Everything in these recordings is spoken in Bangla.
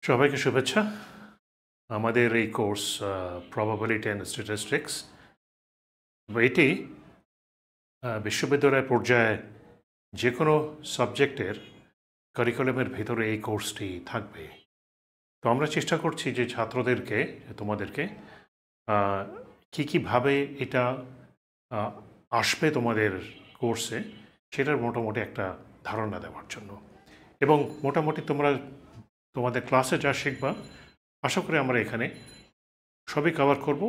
সবাইকে শুভেচ্ছা। আমাদের এই কোর্স প্রবাবিলিটি অ্যান্ড স্ট্যাটিস্টিক্স, এটি বিশ্ববিদ্যালয় পর্যায়ে যে কোনো সাবজেক্টের কারিকুলামের ভেতরে এই কোর্সটি থাকবে। তো আমরা চেষ্টা করছি যে ছাত্রদেরকে, তোমাদেরকে কীভাবে এটা আসবে তোমাদের কোর্সে, সেটার মোটামুটি একটা ধারণা দেওয়ার জন্য। এবং মোটামুটি তোমাদের ক্লাসে যা শিখবা, আশা করি আমরা এখানে সবই কভার করব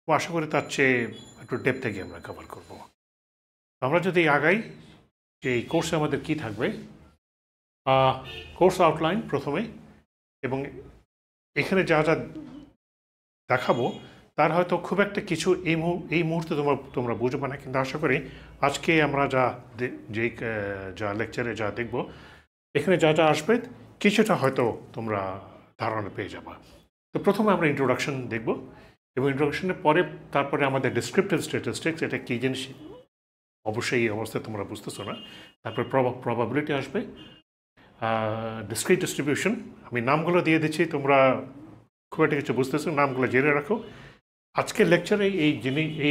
ও আশা করি তার চেয়ে একটু ডেপথে গিয়ে আমরা কভার করব। আমরা যদি আগাই যে এই কোর্সে আমাদের কি থাকবে, কোর্স আউটলাইন প্রথমে, এবং এখানে যা যা দেখাবো তার হয়তো খুব একটা কিছু এই মুহূর্তে তোমরা বুঝবে না, কিন্তু আশা করি আজকে আমরা যা লেকচারে যা দেখব, এখানে যা যা আসবে কিছুটা হয়তো তোমরা ধারণা পেয়ে যাবা। তো প্রথমে আমরা ইন্ট্রোডাকশন দেখব, এবং ইন্ট্রোডাকশনের পরে তারপরে আমাদের ডেসক্রিপটিভ স্ট্যাটিস্টিক্স, এটা কী জিনিস অবশ্যই এই অবস্থায় তোমরা বুঝতেছো না। তারপরে প্রবাবিলিটি আসবে, ডিসক্রিট ডিস্ট্রিবিউশন, আমি নামগুলো দিয়ে দিচ্ছি, তোমরা খুব একটা কিছু বুঝতেছো, নামগুলো জেনে রাখো। আজকের লেকচারে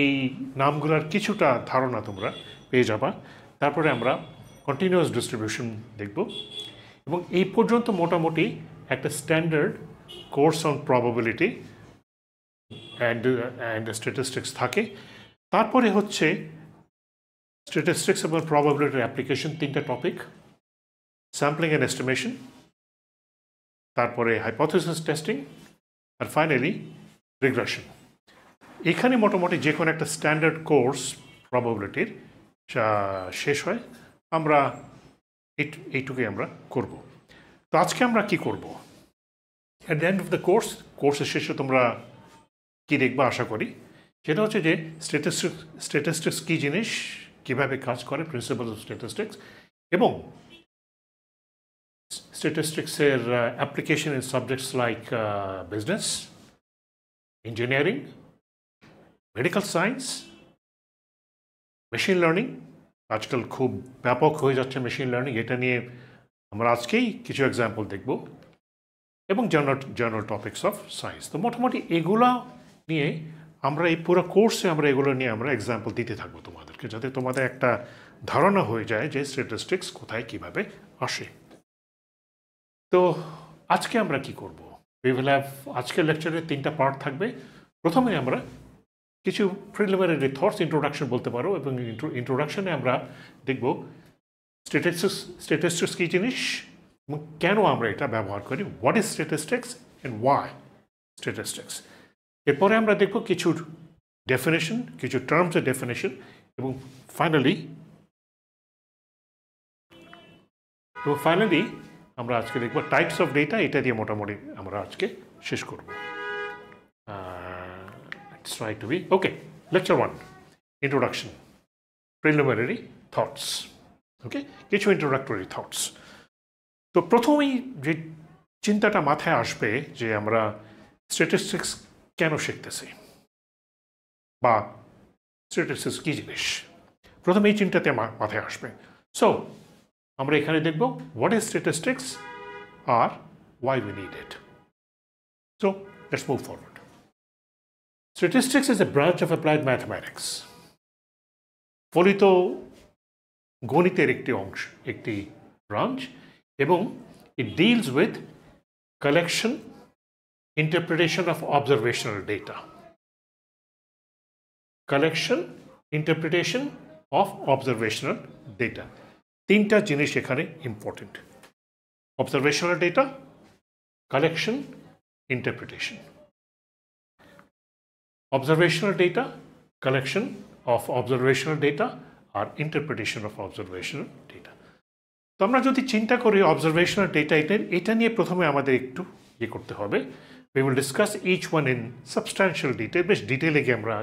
এই নামগুলোর কিছুটা ধারণা তোমরা পেয়ে যাবা। তারপরে আমরা কন্টিনিউয়াস ডিস্ট্রিবিউশন দেখব, এবং এই পর্যন্ত মোটামুটি একটা standard course on probability and statistics থাকে। তারপরে হচ্ছে স্ট্যাটিস্টিক্স এবং প্রবাবিলিটির অ্যাপ্লিকেশন, তিনটা টপিক, স্যাম্পলিং অ্যান্ড এস্টিমেশন, তারপরে হাইপোথেসিস টেস্টিং, আর ফাইনালি রিগ্রেশন। এখানে মোটামুটি যে কোনো একটা স্ট্যান্ডার্ড কোর্স প্রবাবিলিটির যা শেষ হয়, আমরা এইটুকুই আমরা করব। তো আজকে আমরা কি করব, at the end of the কোর্সের শেষে তোমরা কি দেখবা আশা করি, সেটা হচ্ছে যে স্ট্যাটিস্টিক্স কী জিনিস, কীভাবে কাজ করে, প্রিন্সিপালস অফ স্ট্যাটিস্টিক্স, এবং স্ট্যাটিস্টিক্সের application in subjects like business, engineering, medical science, machine learning. আজকাল খুব ব্যাপক হয়ে যাচ্ছে মেশিন লার্নিং, এটা নিয়ে আমরা আজকেই কিছু এক্সাম্পল দেখব, এবং জেনারেল টপিকস অফ সায়েন্স। তো মোটামুটি এগুলো নিয়ে আমরা এই পুরো কোর্সে এগুলো নিয়ে আমরা এক্সাম্পল দিতে থাকবো তোমাদেরকে, যাতে তোমাদের একটা ধারণা হয়ে যায় যে স্ট্যাটিস্টিক্স কোথায় কীভাবে আসে। তো আজকে আমরা কি করব, আজকের লেকচারের তিনটা পার্ট থাকবে। প্রথমে আমরা কিছু প্রিলিমিনারি থটস, ইন্ট্রোডাকশন বলতে পারো, এবং ইন্ট্রোডাকশনে আমরা দেখব স্ট্যাটিস্টিক্স কী জিনিস এবং কেন আমরা এটা ব্যবহার করি, what is statistics and why statistics. এরপরে আমরা দেখব কিছু ডেফিনেশন, কিছু টার্মসের ডেফিনেশন, এবং ফাইনালি আমরা আজকে দেখব টাইপস অফ ডেটা। এটা দিয়ে মোটামুটি আমরা আজকে শেষ করব। Let's try to be okay. Lecture 1, Introduction, Preliminary Thoughts. Okay, কিছু introductory thoughts. তো প্রথমেই যে চিন্তাটা মাথায় আসবে যে আমরা স্ট্যাটিস্টিক্স কেন শিখতেছি, বা স্ট্যাটিস্টিক্স কী জিনিস, প্রথমে এই চিন্তাতে মাথায় আসবে। সো আমরা এখানে দেখব হোয়াট ইজ স্ট্যাটিস্টিক্স আর why we need it. So let's move forward. Statistics is a branch of applied mathematics. ফলিত গণিতের একটি ব্রাঞ্চ, এবং it deals with collection, interpretation of observational data. Collection, interpretation of observational data. তিনটা জিনিস এখানে important: observational data, collection, interpretation. Observational data, collection of observational data, আর interpretation of observational data. তো আমরা যদি চিন্তা করি observational data, এটা নিয়ে প্রথমে আমাদের একটু করতে হবে। We will discuss each one in substantial detail. বেশ ডিটেলে গিয়ে আমরা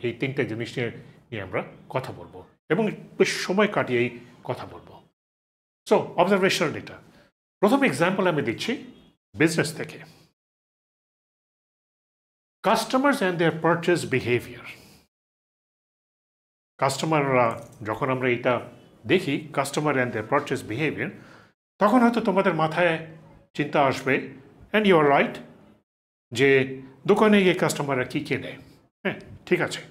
এই তিনটা জিনিস নিয়ে আমরা কথা বলবো, এবং বেশ সময় কাটিয়েই কথা বলবো। সো observational data, প্রথম এক্সাম্পল আমি দিচ্ছি বিজনেস থেকে। Customers and their purchase behaviour. কাস্টমাররা, যখন আমরা এটা দেখি customer and their purchase behaviour, তখন হয়তো তোমাদের মাথায় চিন্তা আসবে অ্যান্ড ইউ আর রাইট যে দোকানে গিয়ে কাস্টমাররা কী কেনে, হ্যাঁ ঠিক আছে,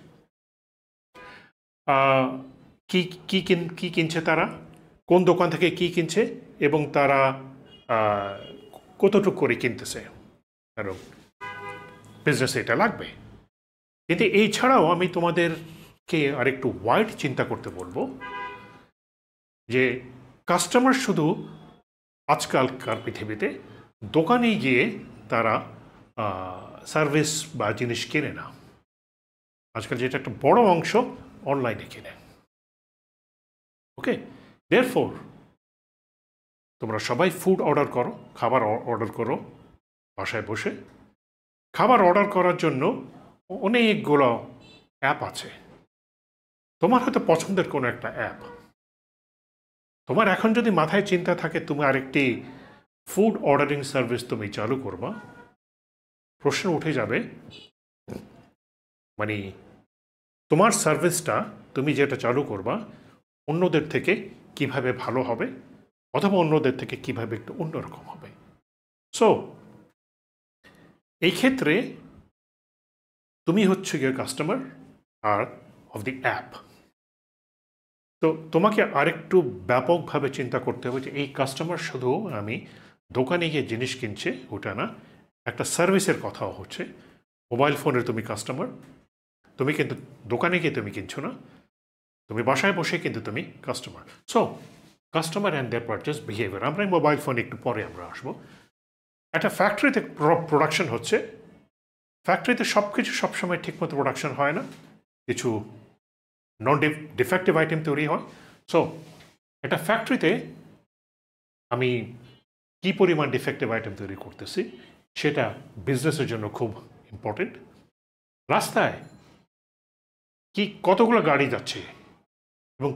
কি কি কিনছে তারা, কোন দোকান থেকে কি কিনছে এবং তারা কতটুকু করে কিনতেছে, কারণ বিজনেসে এটা লাগবে। কিন্তু এই ছাড়াও আমি তোমাদেরকে আরেকটু ওয়াইড চিন্তা করতে বলবো যে কাস্টমার শুধু আজকালকার পৃথিবীতে দোকানে গিয়ে তারা সার্ভিস বা জিনিস কেনে না, আজকাল যেটা একটা বড় অংশ অনলাইনে কেনে। ওকে, দেয়ারফোর তোমরা সবাই ফুড অর্ডার করো, খাবার অর্ডার করো বাসায় বসে। খাবার অর্ডার করার জন্য অনেকগুলো অ্যাপ আছে। তোমার হয়তো পছন্দের কোনো একটা অ্যাপ, তোমার এখন যদি মাথায় চিন্তা থাকে তুমি আরেকটি ফুড অর্ডারিং সার্ভিস তুমি চালু করবা, প্রশ্ন উঠে যাবে মানে তোমার সার্ভিসটা তুমি যেটা চালু করবা অন্যদের থেকে কিভাবে ভালো হবে অথবা অন্যদের থেকে কিভাবে একটু অন্যরকম হবে। সো এই ক্ষেত্রে তুমি হচ্ছে গিয়ে কাস্টমার আর অফ দি অ্যাপ। তো তোমাকে আরেকটু ব্যাপকভাবে চিন্তা করতে হবে যে এই কাস্টমার শুধু আমি দোকানে গিয়ে জিনিস কিনছে ওটা না, একটা সার্ভিসের কথাও হচ্ছে। মোবাইল ফোনের তুমি কাস্টমার, তুমি কিন্তু দোকানে গিয়ে তুমি কিনছো না, তুমি বাসায় বসে কিন্তু তুমি customer. So customer and their purchase behaviour, আমরা মোবাইল ফোন একটু পরে আমরা আসবো। একটা ফ্যাক্টরিতে প্রোডাকশন হচ্ছে, ফ্যাক্টরিতে সব কিছু সবসময় ঠিকমতো প্রোডাকশন হয় না, কিছু নন ডিফেক্টিভ আইটেম তৈরি হয়। সো একটা ফ্যাক্টরিতে আমি কী পরিমাণ ডিফেক্টিভ আইটেম তৈরি করতেছি সেটা বিজনেসের জন্য খুব ইম্পর্টেন্ট। রাস্তায় কি কতগুলো গাড়ি যাচ্ছে এবং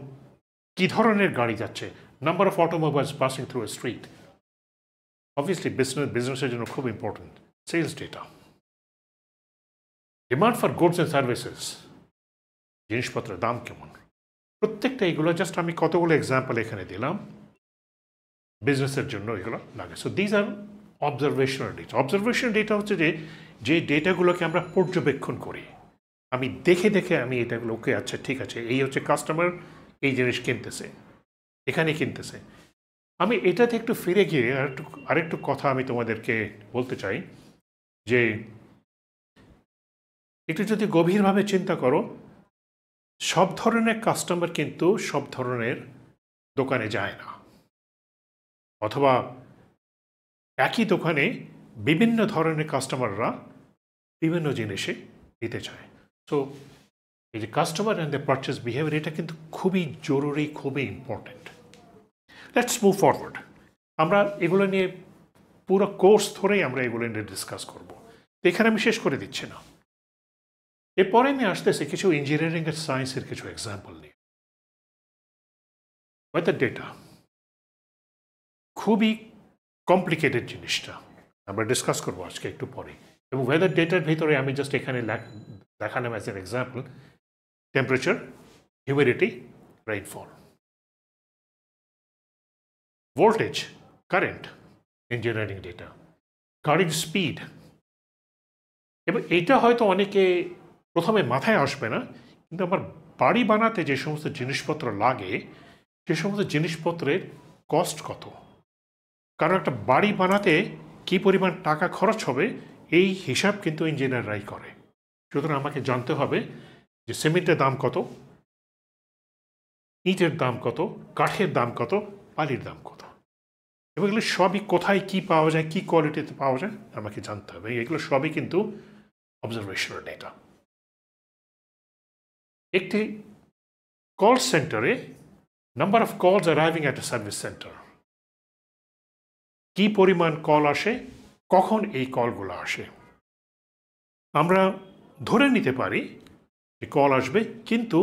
কী ধরনের গাড়ি যাচ্ছে, number of automobiles passing through a street, obviously বিজনেসের জন্য খুব important. Sales data, demand for goods and services, জিনিসপত্রের দাম কেমন, প্রত্যেকটা এগুলো জাস্ট আমি কতগুলো এক্সাম্পল এখানে দিলাম বিজনেসের জন্য এগুলো লাগে। So these are observational data. Observational data হচ্ছে যে ডেটাগুলোকে আমরা পর্যবেক্ষণ করি, আমি দেখে দেখে আমি এটাগুলোকে আচ্ছা ঠিক আছে এই হচ্ছে কাস্টমার এই জিনিস কিনতেছে, এখানে কিনতেছে। আমি এটাতে একটু ফিরে গিয়ে আরেকটু কথা আমি তোমাদেরকে বলতে চাই যে একটু যদি গভীরভাবে চিন্তা করো, সব ধরনের কাস্টমার কিন্তু সব ধরনের দোকানে যায় না, অথবা একই দোকানে বিভিন্ন ধরনের কাস্টমাররা বিভিন্ন জিনিসে দিতে চায়। সো এই যে customer and the purchase behaviour, এটা কিন্তু খুবই জরুরি, খুবই ইম্পর্ট্যান্ট। Let's move forward. আমরা এগুলো নিয়ে পুরো কোর্স ধরেই আমরা এগুলো নিয়ে ডিসকাস করব, তো এখানে আমি শেষ করে দিচ্ছি না। এরপরে আমি আসতেছি কিছু ইঞ্জিনিয়ারিং এর সায়েন্সের কিছু এক্সাম্পল নিয়ে। ওয়েদার ডেটা খুবই কমপ্লিকেটেড জিনিসটা, আমরা ডিসকাস করবো আজকে একটু পরে। এবং ওয়েদার ডেটার ভিতরে আমি জাস্ট এখানে দেখালাম as an example temperature, humidity, rainfall, voltage, current, engineering data, গাড়ির স্পিড। এবং এটা হয়তো অনেকে প্রথমে মাথায় আসবে না, কিন্তু আমার বাড়ি বানাতে যে সমস্ত জিনিসপত্র লাগে সে সমস্ত জিনিসপত্রের কস্ট কত, কারণ একটা বাড়ি বানাতে কী পরিমাণ টাকা খরচ হবে এই হিসাব কিন্তু ইঞ্জিনিয়াররাই করে। সুতরাং আমাকে জানতে হবে যে সিমেন্টের দাম কত, ইটের দাম কত, কাঠের দাম কত, বালির দাম কত, এবং এগুলো সবই কোথায় কী পাওয়া যায়, কী কোয়ালিটিতে পাওয়া যায় আমাকে জানতে হবে। এগুলো সবই কিন্তু অবজারভেশনাল ডেটা। একটি কল সেন্টারে number of calls arriving at a service centre, কী পরিমাণ কল আসে, কখন এই কলগুলো আসে। আমরা ধরে নিতে পারি যে কল আসবে, কিন্তু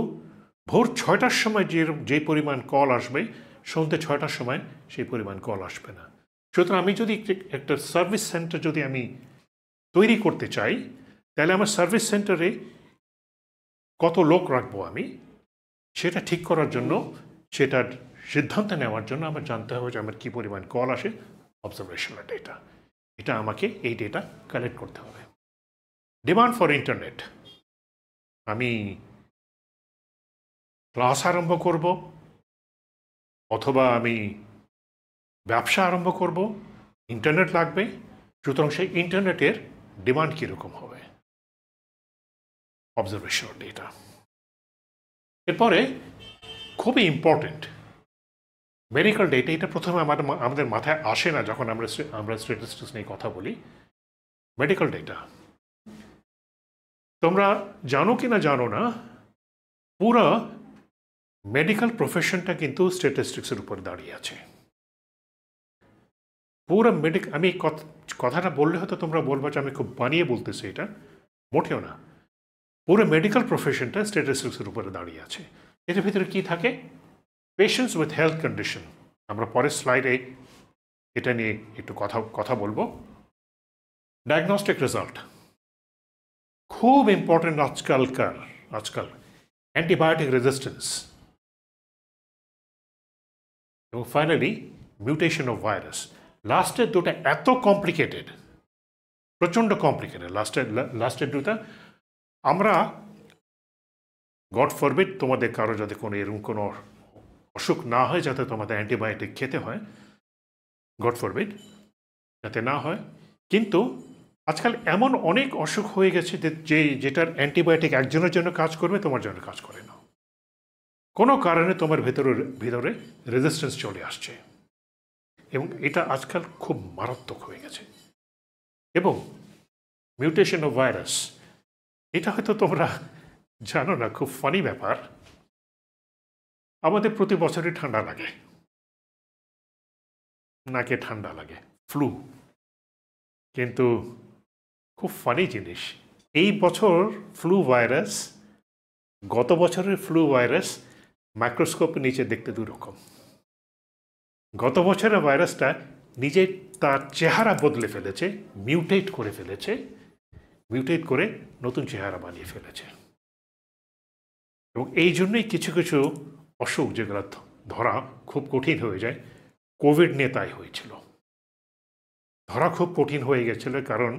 ভোর 6টার সময় যে পরিমাণ কল আসবে সন্ধ্যে 6টার সময় সেই পরিমাণ কল আসবে না। সুতরাং আমি যদি একটা সার্ভিস সেন্টার যদি আমি তৈরি করতে চাই, তাহলে আমার সার্ভিস সেন্টারে কত লোক রাখবো আমি সেটা ঠিক করার জন্য, সেটার সিদ্ধান্ত নেওয়ার জন্য আমার জানতে হবে যে আমার কী পরিমাণ কল আসে, অবজারভেশনাল ডেটা। এটা আমাকে এই ডেটা কালেক্ট করতে হবে। ডিমান্ড ফর ইন্টারনেট, আমি ক্লাস আরম্ভ করব অথবা আমি ব্যবসা আরম্ভ করব, ইন্টারনেট লাগবে, সুতরাং সেই ইন্টারনেটের ডিমান্ড কীরকম হবে, অবজারভেশন ডেটা। এরপরে খুবই ইম্পর্টেন্ট মেডিকেল ডেটা। এটা প্রথমে আমাদের মাথায় আসে না যখন আমরা স্ট্যাটিস্টিক্স নিয়ে কথা বলি। মেডিকেল ডেটা, তোমরা জানো কি না জানো না, পুরো মেডিকেল প্রফেশনটা কিন্তু স্ট্যাটিস্টিক্সের উপর দাঁড়িয়ে আছে। পুরো আমি কথাটা বললে হয়তো তোমরা বলবো যে আমি খুব বানিয়ে বলতেছি, এটা মোটেও না। পুরো মেডিকেল প্রফেশনটা স্ট্যাটিস্টিক্সের উপরে দাঁড়িয়ে আছে। এর ভিতরে কি থাকে? পেশেন্টস উইথ হেলথ কন্ডিশন, আমরা পরের স্লাইডে এটা নিয়ে একটু কথা বলবো। ডায়াগনস্টিক রেজাল্ট খুব ইম্পর্টেন্ট আজকাল অ্যান্টিবায়োটিক রেজিস্ট্যান্স, এবং ফাইনালি মিউটেশন অফ ভাইরাস। লাস্টের দুটা এত কমপ্লিকেটেড, প্রচণ্ড কমপ্লিকেটেড লাস্টের দুটা। আমরা গড ফরবিড তোমাদের কারো যাতে কোনো এরকম কোনো অসুখ না হয় যাতে তোমাদের অ্যান্টিবায়োটিক খেতে হয়, গড ফরবিড যাতে না হয়। কিন্তু আজকাল এমন অনেক অসুখ হয়ে গেছে যেটার অ্যান্টিবায়োটিক একজনের জন্য কাজ করবে, তোমার জন্য কাজ করে না। কোনো কারণে তোমার ভিতরে রেজিস্ট্যান্স চলে আসছে, এবং এটা আজকাল খুব মারাত্মক হয়ে গেছে। এবং মিউটেশন অফ ভাইরাস, এটা হয়তো তোমরা জানো না, খুব ফানি ব্যাপার। আমাদের প্রতি বছরই ঠান্ডা লাগে, নাকে ঠান্ডা লাগে, ফ্লু। কিন্তু খুব ফানি জিনিস, এই বছর ফ্লু ভাইরাস, গত বছরের ফ্লু ভাইরাস মাইক্রোস্কোপের নিচে দেখতে দুই রকম। গত বছরের ভাইরাসটা নিজে তার চেহারা বদলে ফেলেছে, মিউটেট করে নতুন চেহারা বানিয়ে ফেলেছে। এবং এই জন্যই কিছু কিছু অসুখ যেগুলো ধরা খুব কঠিন হয়ে যায়, কোভিড নিয়ে তাই হয়েছিল। ধরা খুব কঠিন হয়ে গেছিল কারণ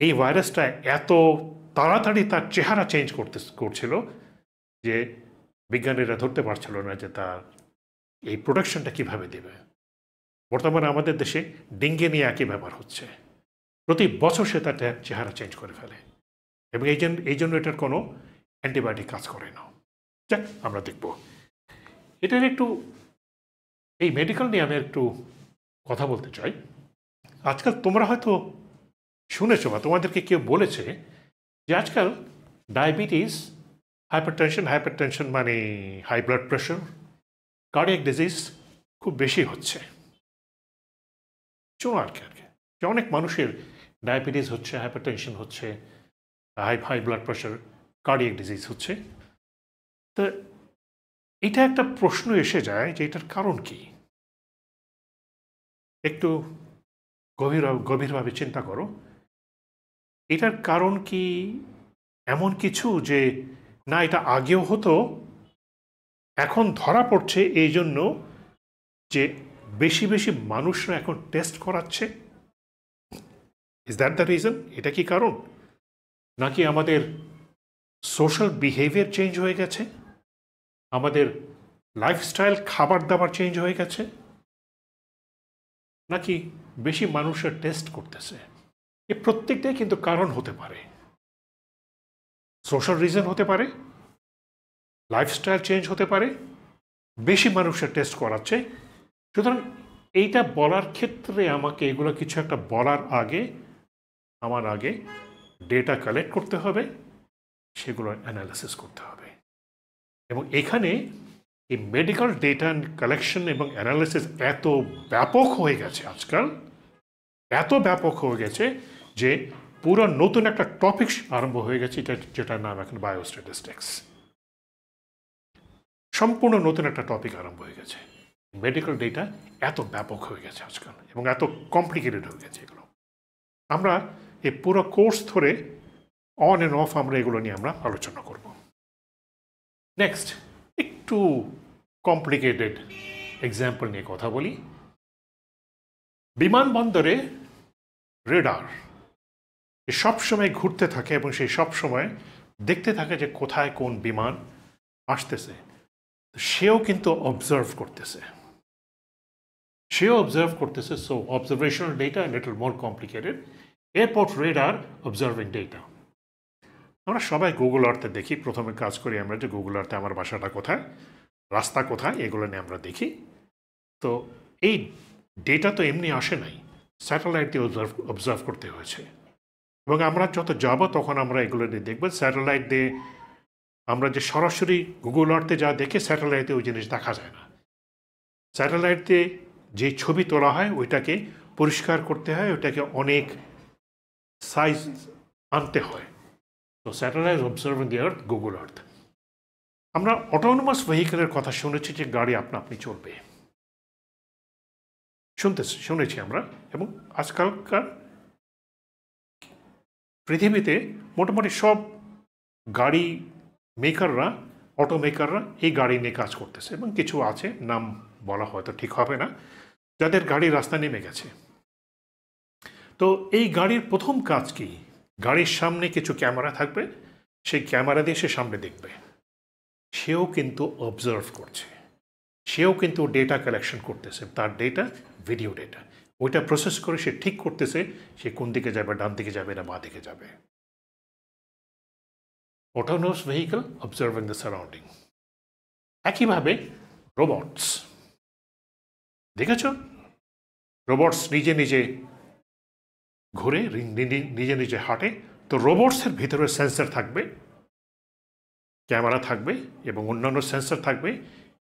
এই ভাইরাসটা এত তাড়াতাড়ি তার চেহারা চেঞ্জ করছিল যে বিজ্ঞানীরা ধরতে পারছিল না যে তার এই প্রোডাকশনটা কিভাবে দেবে। বর্তমানে আমাদের দেশে ডেঙ্গি নিয়ে একই ব্যাপার হচ্ছে, প্রতি বছর সে তার চেহারা চেঞ্জ করে ফেলে, এবং এই জন্য এটার কোনো অ্যান্টিবায়োটিক কাজ করে না। যাক, আমরা দেখব এটার একটু, এই মেডিকেল নিয়ে আমি একটু কথা বলতে চাই। আজকাল তোমরা হয়তো শুনেছো বা তোমাদেরকে কেউ বলেছে যে আজকাল ডায়াবেটিস, হাইপারটেনশন মানে high blood pressure, cardiac disease খুব বেশি হচ্ছে। চলো আর কি যে অনেক মানুষের ডায়াবেটিস হচ্ছে, হাইপারটেনশন হচ্ছে, high blood pressure, cardiac disease হচ্ছে। তো এটা একটা প্রশ্ন এসে যায় যে এটার কারণ কি। একটু গভীরভাবে চিন্তা করো, এটার কারণ কি এমন কিছু যে না এটা আগেও হতো, এখন ধরা পড়ছে এই জন্য যে বেশি বেশি মানুষরা এখন টেস্ট করাচ্ছে? Is that the reason? এটা কি কারণ? নাকি আমাদের সোশ্যাল বিহেভিয়ার চেঞ্জ হয়ে গেছে, আমাদের লাইফস্টাইল, খাবার দাবার চেঞ্জ হয়ে গেছে, নাকি বেশি মানুষের টেস্ট করতেছে? এ প্রত্যেকটাই কিন্তু কারণ হতে পারে। সোশ্যাল রিজন হতে পারে, লাইফস্টাইল চেঞ্জ হতে পারে, বেশি মানুষের টেস্ট করাচ্ছে। সুতরাং এইটা বলার ক্ষেত্রে আমাকে এগুলো কিছু একটা বলার আগে আমার ডেটা কালেক্ট করতে হবে, সেগুলো অ্যানালাইসিস করতে হবে। এবং এখানে এই মেডিকেল ডেটা কালেকশন এবং অ্যানালাইসিস এত ব্যাপক হয়ে গেছে আজকাল, এত ব্যাপক হয়ে গেছে যে পুরো নতুন একটা টপিক আরম্ভ হয়ে গেছে, যেটার নাম এখন বায়োস্ট্যাটিস্টিক্স। সম্পূর্ণ নতুন একটা টপিক আরম্ভ হয়ে গেছে। মেডিকেল ডেটা এত ব্যাপক হয়ে গেছে আজকাল এবং এত কমপ্লিকেটেড হয়ে গেছে এগুলো। আমরা এই পুরো কোর্স ধরে অন অ্যান্ড অফ আমরা এগুলো নিয়ে আমরা আলোচনা করব। নেক্সট, একটু কমপ্লিকেটেড এক্সাম্পল নিয়ে কথা বলি। বিমানবন্দরে রেডার সবসময় ঘুরতে থাকে এবং সেই সবসময় দেখতে থাকে যে কোথায় কোন বিমান আসতেছে। সেও কিন্তু অবজার্ভ করতেছে, so observational data little more complicated. এরপর রেডার অবজার্ভিং ডেটা। আমরা সবাই গুগল আর্থে দেখি, প্রথমে কাজ করি আমরা যে গুগল আর্থে আমার বাসাটা কোথায়, রাস্তা কোথায়, এগুলো নিয়ে আমরা দেখি। তো এই ডেটা তো এমনি আসে নাই, স্যাটেলাইট দিয়ে অবজার্ভ করতে হয়েছে। এবং আমরা যত যাব তখন আমরা এগুলো দিয়ে দেখব। স্যাটেলাইট দিয়ে আমরা যে সরাসরি গুগল আর্থে যা দেখে স্যাটেলাইটে ওই জিনিস দেখা যায় না। স্যাটেলাইট দিয়ে যে ছবি তোলা হয় ওইটাকে পরিষ্কার করতে হয়, ওইটাকে অনেক সাইজ আনতে হয়। তো স্যাটেলাইট অবজার্ভিং দি আর্থ, গুগল আর্থ। আমরা অটোনোমাস ভেহিকেলের কথা শুনেছি যে গাড়ি আপনি চলবে, শুনেছি আমরা। এবং আজকালকার পৃথিবীতে মোটামুটি সব গাড়ি মেকাররা, অটো মেকাররা এই গাড়ি নিয়ে কাজ করতেছে। এবং কিছু আছে, নাম বলা হয়তো ঠিক হবে না, যাদের গাড়ি রাস্তা নেমে গেছে। তো এই গাড়ির প্রথম কাজ কি? গাড়ির সামনে কিছু ক্যামেরা থাকবে, সেই ক্যামেরা দিয়ে সে সামনে দেখবে। সেও কিন্তু অবজার্ভ করছে, সেও কিন্তু ডেটা কালেকশন করতেছে, তার ডেটা ভিডিও ডেটা, ওইটা প্রসেস করে সে ঠিক করতেছে সে কোন দিকে যাবে, ডান দিকে যাবে না বাঁ দিকে যাবে। Autonomous vehicle observing the surrounding. একইভাবে রোবটস, দেখেছ রোবটস নিজে নিজে ঘুরে, নিজে নিজে হাঁটে। তো রোবটসের ভিতরে সেন্সর থাকবে, ক্যামেরা থাকবে এবং অন্যান্য সেন্সর থাকবে।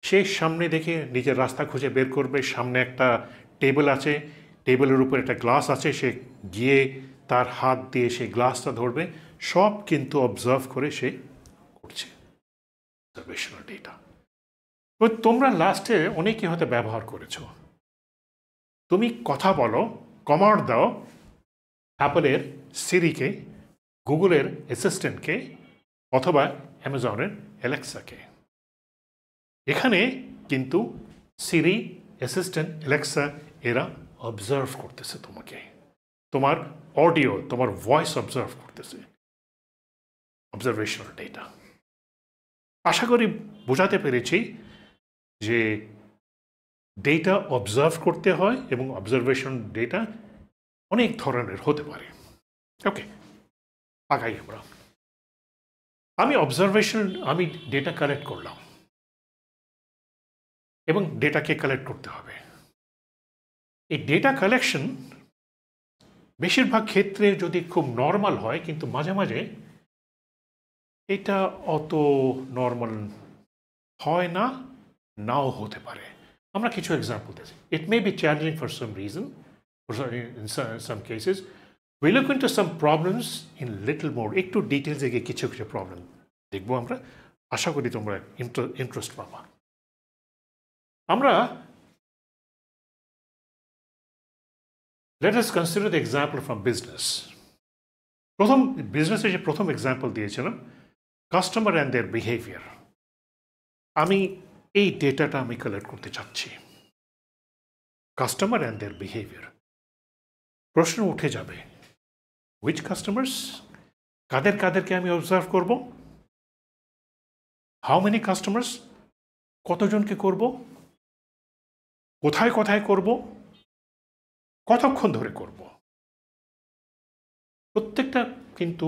সে সামনে দেখে নিজের রাস্তা খুঁজে বের করবে। সামনে একটা টেবিল আছে, টেবিলের উপর একটা গ্লাস আছে, সে গিয়ে তার হাত দিয়ে সেই গ্লাসটা ধরবে। সব কিন্তু অবজার্ভ করে সে করছে, অবজারভেশনাল ডেটা। তোমরা লাস্টে অনেকে হয়তো ব্যবহার করেছো। তুমি কথা বলো, কমান্ড দাও অ্যাপলের সিরিকে, গুগলের অ্যাসিস্ট্যান্টকে, অথবা অ্যামাজনের অ্যালেক্সাকে। এখানে কিন্তু সিরি, অ্যাসিস্ট্যান্ট, অ্যালেক্সা এরা অবজার্ভ করতেছে তোমাকে, তোমার অডিও, তোমার ভয়েস অবজার্ভ করতেছে, অবজারভেশনাল ডেটা। আশা করি বোঝাতে পেরেছি যে ডেটা অবজার্ভ করতে হয় এবং অবজারভেশন ডেটা অনেক ধরনের হতে পারে। ওকে, আগাই আমরা। আমি ডেটা কালেক্ট করলাম এবং ডেটাকে কালেক্ট করতে হবে। এই ডেটা কালেকশন বেশিরভাগ ক্ষেত্রে যদি খুব নর্মাল হয়, কিন্তু মাঝে মাঝে এটা অত নর্মাল হয় না, নাও হতে পারে। আমরা কিছু এক্সাম্পল দিচ্ছি। It may be challenging for some reason, in some cases. We look into some problems in little more, একটু ডিটেলসে গিয়ে কিছু কিছু প্রবলেম দেখবো আমরা। আশা করি তোমরা ইন্টারেস্ট পাবা। আমরা let us consider the example from business. বিজনেসে যে প্রথম এক্সাম্পল দিয়েছিলাম, কাস্টমার অ্যান্ড দেয়ার বিহেভিয়ার। আমি এই ডেটাটা আমি কালেক্ট করতে চাচ্ছি, কাস্টমার অ্যান্ড দেয়ার বিহেভিয়ার। প্রশ্ন উঠে যাবে, হুইচ কাস্টমার্স, কাদেরকে আমি অবজার্ভ করব, হাউ মেনি কাস্টমার্স, কতজনকে করব, কোথায় কোথায় করব, কতক্ষণ ধরে করব। প্রত্যেকটা কিন্তু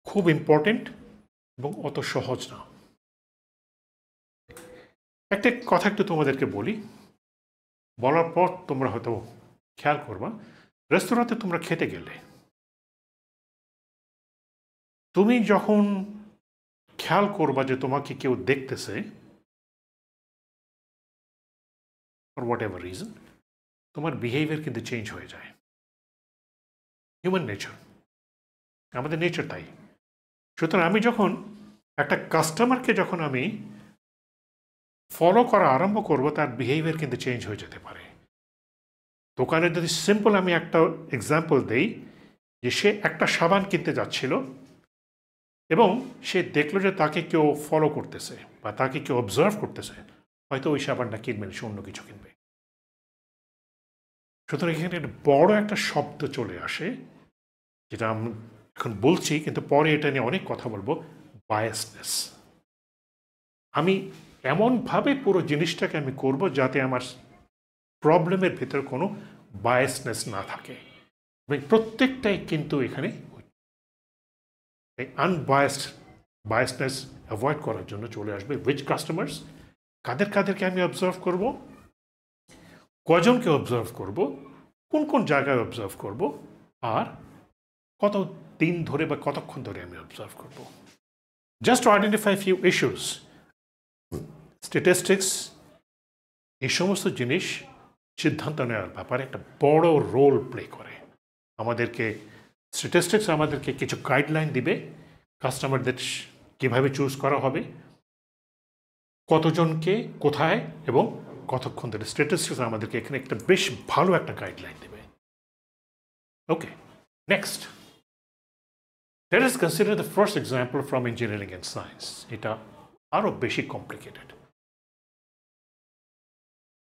খুব ইম্পর্টেন্ট এবং অত সহজ না। একটা কথা একটু তোমাদেরকে বলি, বলার পর তোমরা হয়তো খেয়াল করবা। রেস্তোরাঁতে তোমরা খেতে গেলে তুমি যখন খেয়াল করবা যে তোমাকে কেউ দেখতেছে, ফর হোয়াট এভার রিজন, তোমার বিহেভিয়ার কিন্তু চেঞ্জ হয়ে যায়। হিউম্যান নেচার, আমাদের নেচার তাই। সুতরাং আমি যখন একটা কাস্টমারকে যখন আমি ফলো করা আরম্ভ করব, তার বিহেভিয়ার কিন্তু চেঞ্জ হয়ে যেতে পারে। দোকানে যদি সিম্পল আমি একটা এক্সাম্পল দেই, যে সে একটা সাবান কিনতে যাচ্ছিল এবং সে দেখলো যে তাকে কেউ ফলো করতেছে বা তাকে কেউ অবজার্ভ করতেছে, হয়তো ওই সাবানটা কিনবেন, সে অন্য কিছু কিনবে। সুতরাং এখানে একটা বড় একটা শব্দ চলে আসে, যেটা আমি এখন বলছি কিন্তু পরে এটা নিয়ে অনেক কথা বলবো, বায়াসনেস। আমি এমনভাবে পুরো জিনিসটাকে আমি করব যাতে আমার প্রবলেমের ভিতরে কোনো বায়াসনেস না থাকে, এবং প্রত্যেকটাই কিন্তু এখানে আনবায়াসড বায়াসনেস অ্যাভয়েড করার জন্য চলে আসবে উইচ কাস্টমার্স, কাদেরকে আমি অবজার্ভ করব, কজনকে অবজার্ভ করব, কোন কোন জায়গায় অবজার্ভ করব, আর কত দিন ধরে বা কতক্ষণ ধরে আমি অবজার্ভ করব। Just to identify few issues, statistics, এই সমস্ত জিনিস সিদ্ধান্ত নেওয়ার ব্যাপারে একটা বড় রোল প্লে করে। আমাদেরকে স্ট্যাটিস্টিক্স আমাদেরকে কিছু গাইডলাইন দিবে, কাস্টমারদের কীভাবে চুজ করা হবে, কতজনকে কোথায় এবং কতক্ষণ ধরে। স্ট্যাটিস্টিক্স আমাদেরকে এখানে একটা বেশ ভালো একটা গাইডলাইন দেবে। ওকে, next let us consider the first example from engineering and science. এটা আরো বেশি কমপ্লিকেটেড।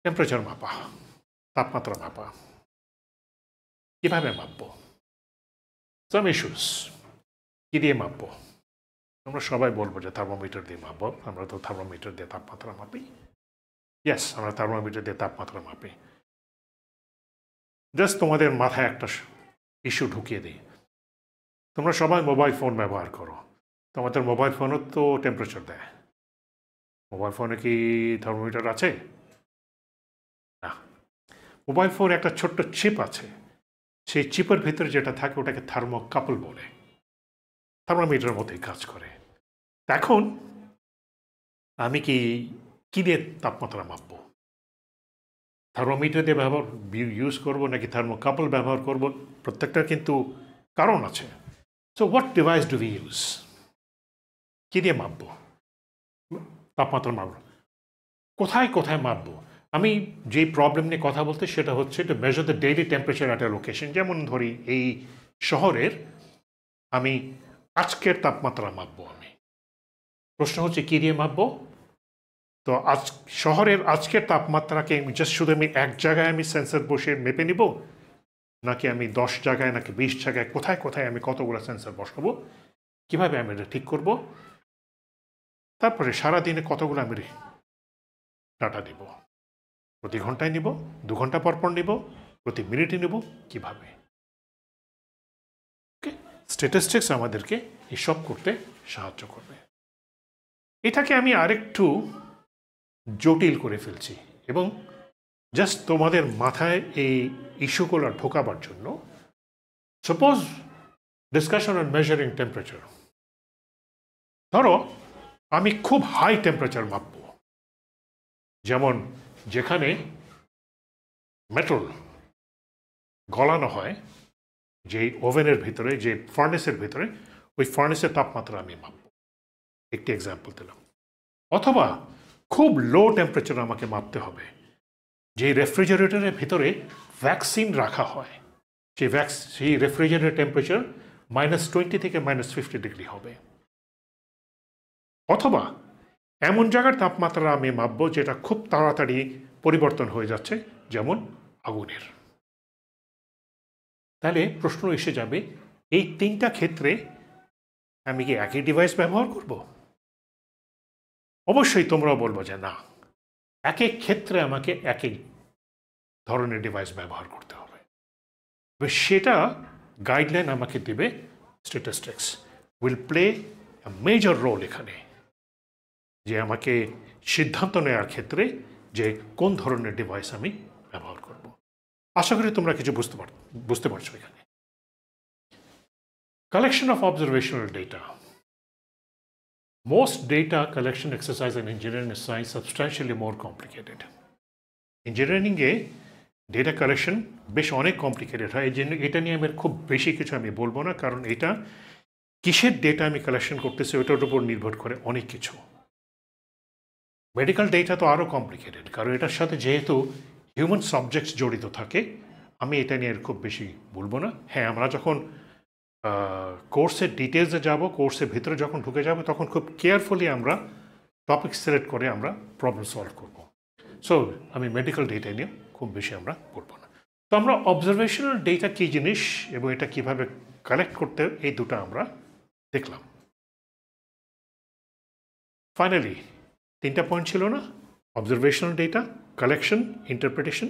টেম্পারেচার মাপা, তাপমাত্রা মাপা, কিভাবে মাপবো? সাম ইস্যুস, কি দিয়ে মাপবো? আমরা সবাই বলবো যে থার্মোমিটার দিয়ে মাপবো। আমরা তো থার্মোমিটার দিয়ে তাপমাত্রা মাপি। ইয়েস, আমরা থার্মোমিটার দিয়ে তাপমাত্রা মাপি। জাস্ট তোমাদের মাথায় একটা ইস্যু ঢুকিয়ে দিই। তোমরা সবাই মোবাইল ফোন ব্যবহার করো, তোমাদের মোবাইল ফোনও তো টেম্পারেচার দেয়। মোবাইল ফোনে কি থার্মোমিটার আছে? না। মোবাইল ফোনে একটা ছোট্ট চিপ আছে, সেই চিপের ভিতরে যেটা থাকে ওটাকে থার্মোকাপল বলে, থার্মোমিটারের মতোই কাজ করে। এখন আমি কি দিয়ে তাপমাত্রা মাপবো? থার্মোমিটার দিয়ে ইউজ করবো নাকি থার্মোকাপল ব্যবহার করব? প্রত্যেকটার কিন্তু কারণ আছে। So what device do we use? কি দিয়ে মাপবো তাপমাত্রা? মাপবো কোথায় কোথায় মাপবো? আমি যে প্রবলেম নিয়ে কথা বলতে সেটা হচ্ছে to measure the daily temperature at a location. যেমন ধরি এই শহরের আমি আজকের তাপমাত্রা মাপবো। আমি প্রশ্ন হচ্ছে কি দিয়ে মাপবো? তো শহরের আজকের তাপমাত্রাকে শুধু আমি এক জায়গায় আমি সেন্সর বসে মেপে নিব, নাকি আমি 10 জায়গায় নাকি 20 জায়গায়, কোথায় কোথায় আমি কতগুলো সেন্সর বসাবো, কিভাবে আমি এটা ঠিক করব? তারপরে সারাদিনে কতগুলো আমি ডাটা দিব, প্রতি ঘন্টায় নিব, 2 ঘন্টা পর পর নিব, প্রতি মিনিটে নিব, কিভাবে? ওকে, স্ট্যাটিস্টিক্স আমাদেরকে এসব করতে সাহায্য করবে। এটাকে আমি আরেকটু জটিল করে ফেলছি, এবং জাস্ট তোমাদের মাথায় এই ইস্যুগুলো ঢোকাবার জন্য। Suppose discussion on measuring temperature. ধরো আমি খুব হাই টেম্পারেচার মাপবো, যেমন যেখানে মেটাল গলানো হয়, যে ওভেনের ভিতরে, যে ফার্নেসের ভিতরে, ওই ফার্নেসের তাপমাত্রা আমি মাপবো। একটি এক্সাম্পল দিলাম। অথবা খুব লো টেম্পারেচার আমাকে মাপতে হবে, যে রেফ্রিজারেটরের ভিতরে ভ্যাকসিন রাখা হয়, সেই রেফ্রিজারেটর টেম্পারেচার -20 থেকে -50 ডিগ্রি হবে। অথবা এমন জায়গার তাপমাত্রা আমি মাপবো যেটা খুব তাড়াতাড়ি পরিবর্তন হয়ে যাচ্ছে, যেমন আগুনের। তাহলে প্রশ্ন এসে যাবে, এই 3টা ক্ষেত্রে আমি কি একই ডিভাইস ব্যবহার করব? অবশ্যই তোমরাও বলবো যে না, এক এক ক্ষেত্রে আমাকে এক এক ধরনের ডিভাইস ব্যবহার করতে হবে। সেটা গাইডলাইন আমাকে দেবে statistics. Will play a major role এখানে, যে আমাকে সিদ্ধান্ত নেওয়ার ক্ষেত্রে যে কোন ধরনের ডিভাইস আমি ব্যবহার করব। আশা করি তোমরা কিছু বুঝতে পারছো এখানে। Collection of observational data. Most data collection exercise in engineering and science substantially more complicated. ইঞ্জিনিয়ারিংয়ে ডেটা কালেকশন বেশ অনেক কমপ্লিকেটেড হয়। এই জন্য এটা নিয়ে আমি খুব বেশি কিছু আমি বলবো না, কারণ এটা কিসের ডেটা আমি কালেকশন করতেছি ওটার উপর নির্ভর করে অনেক কিছু। মেডিকেল ডেটা তো আরও কমপ্লিকেটেড, কারণ এটার সাথে যেহেতু হিউম্যান সাবজেক্টস জড়িত থাকে, আমি এটা নিয়ে খুব বেশি বলবো না। হ্যাঁ, আমরা যখন কোর্সের ডিটেলসে যাব, কোর্সের ভিতরে যখন ঢুকে যাব, তখন খুব কেয়ারফুলি আমরা টপিক সিলেক্ট করে আমরা প্রবলেম সলভ করব। সো আমি মেডিকেল ডেটা নিয়ে খুব বেশি আমরা বলবো না। আমরা অবজারভেশনাল ডেটা কী জিনিস এবং এটা কিভাবে কালেক্ট করতে এই দুটো আমরা দেখলাম। ফাইনালি 3টা পয়েন্ট ছিল না? Observational data, collection, interpretation.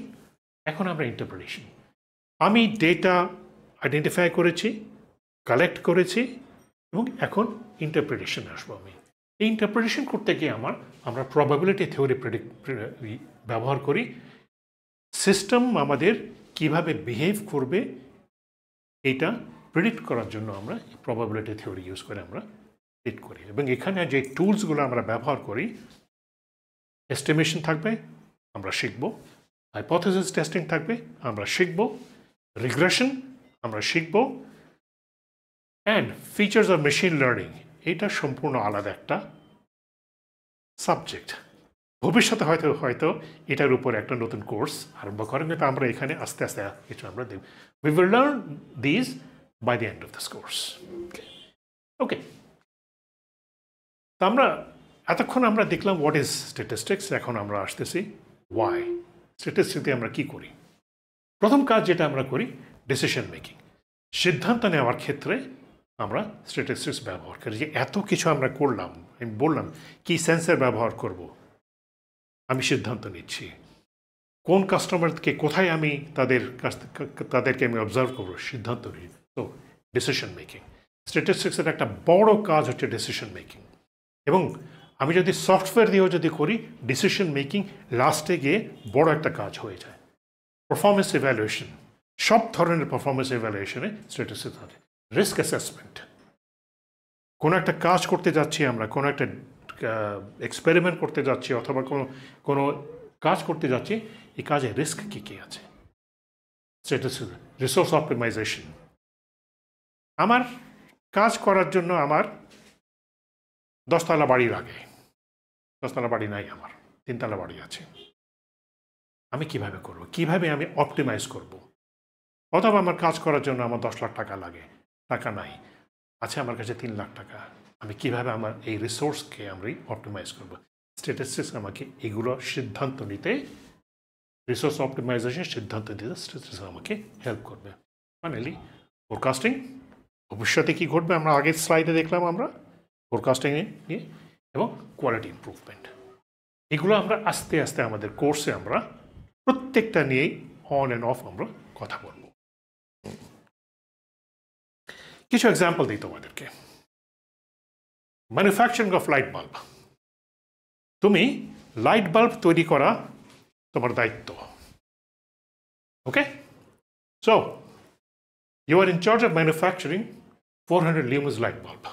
এখন আমরা ইন্টারপ্রিটেশন। আমি ডেটা আইডেন্টিফাই করেছি, কালেক্ট করেছি এবং এখন ইন্টারপ্রিটেশন আসবো আমি। এই ইন্টারপ্রিটেশন করতে গিয়ে আমরা প্রবাবিলিটি থিওরি ব্যবহার করি। সিস্টেম আমাদের কিভাবে বিহেভ করবে এটা প্রেডিক্ট করার জন্য আমরা প্রবাবিলিটি থিওরি ইউজ করে আমরা প্রেডিক্ট করি। এবং এখানে যে টুলসগুলো আমরা ব্যবহার করি, এস্টিমেশন থাকবে, আমরা শিখব। হাইপোথেসিস টেস্টিং থাকবে, আমরা শিখব। রিগ্রেশন আমরা শিখব। And features of machine learning, এটা সম্পূর্ণ আলাদা একটা সাবজেক্ট। ভবিষ্যতে হয়তো এটার উপর একটা নতুন কোর্স আরম্ভ করেন, কিন্তু আমরা এখানে আস্তে আস্তে কিছু আমরা দেব। We will learn this by the end of this course. Okay, তা আমরা এতক্ষণ আমরা দেখলাম হোয়াট ইজ স্ট্যাটিস্টিক্স। এখন আমরা আসতেছি ওয়াই স্ট্যাটিস্টিক্সে আমরা কি করি। প্রথম কাজ যেটা আমরা করি, ডিসিশন মেকিং। সিদ্ধান্ত নেওয়ার ক্ষেত্রে আমরা স্ট্যাটিস্টিক্স ব্যবহার করি। যে এত কিছু আমরা করলাম, আমি বললাম কি সেন্সর ব্যবহার করব, আমি সিদ্ধান্ত নিচ্ছি কোন কাস্টমারকে কোথায় আমি তাদেরকে আমি অবজার্ভ করবো, সিদ্ধান্ত নিই। তো ডিসিশন মেকিং, স্ট্যাটিস্টিক্সের একটা বড় কাজ হচ্ছে ডিসিশন মেকিং। এবং আমি যদি সফটওয়্যার দিয়েও যদি করি, ডিসিশন মেকিং লাস্টে গিয়ে বড় একটা কাজ হয়ে যায়। পারফরমেন্স ইভ্যালুয়েশন, সব ধরনের পারফরমেন্স ইভ্যালুয়েশনে স্ট্যাটিস্টিক্স আছে। রিস্ক অ্যাসেসমেন্ট, কোনো একটা কাজ করতে যাচ্ছি আমরা, কোনো একটা এক্সপেরিমেন্ট করতে যাচ্ছি অথবা কোনো কাজ করতে যাচ্ছি, এই কাজে রিস্ক কী কী আছে। স্ট্যাটিস্টিক্স, রিসোর্স অপটিমাইজেশন, আমার কাজ করার জন্য আমার 10তলা বাড়ি লাগে, 10তলা বাড়ি নাই, আমার 3তলা বাড়ি আছে। আমি কিভাবে করব, কিভাবে আমি অপটিমাইজ করব। অথবা আমার কাজ করার জন্য আমার 10 লাখ টাকা লাগে, টাকা নাই, আছে আমার কাছে 3 লাখ টাকা, আমি কিভাবে আমার এই রিসোর্সকে আমি অপটিমাইজ করব। স্ট্যাটিস্টিক্স আমাকে এগুলো সিদ্ধান্ত নিতে, রিসোর্স অপটিমাইজেশন সিদ্ধান্ত নিতে স্ট্যাটিস্টিক্স আমাকে হেল্প করবে। ফাইনালি ফোরকাস্টিং, ভবিষ্যতে কী ঘটবে আমরা আগের স্লাইডে দেখলাম আমরা ফোরকাস্টিং নিয়ে, এবং কোয়ালিটি ইমপ্রুভমেন্ট। এগুলো আমরা আস্তে আস্তে আমাদের কোর্সে আমরা প্রত্যেকটা নিয়েই অন অ্যান্ড অফ আমরা কথা বলব। কিছু এক্সাম্পল দিই তোমাদেরকে। ম্যানুফ্যাকচারিং অফ লাইট বাল্ব, তুমি লাইট বাল্ব তৈরি করা তোমার দায়িত্ব। Okay, so you are in charge of manufacturing 400 lumens light bulb,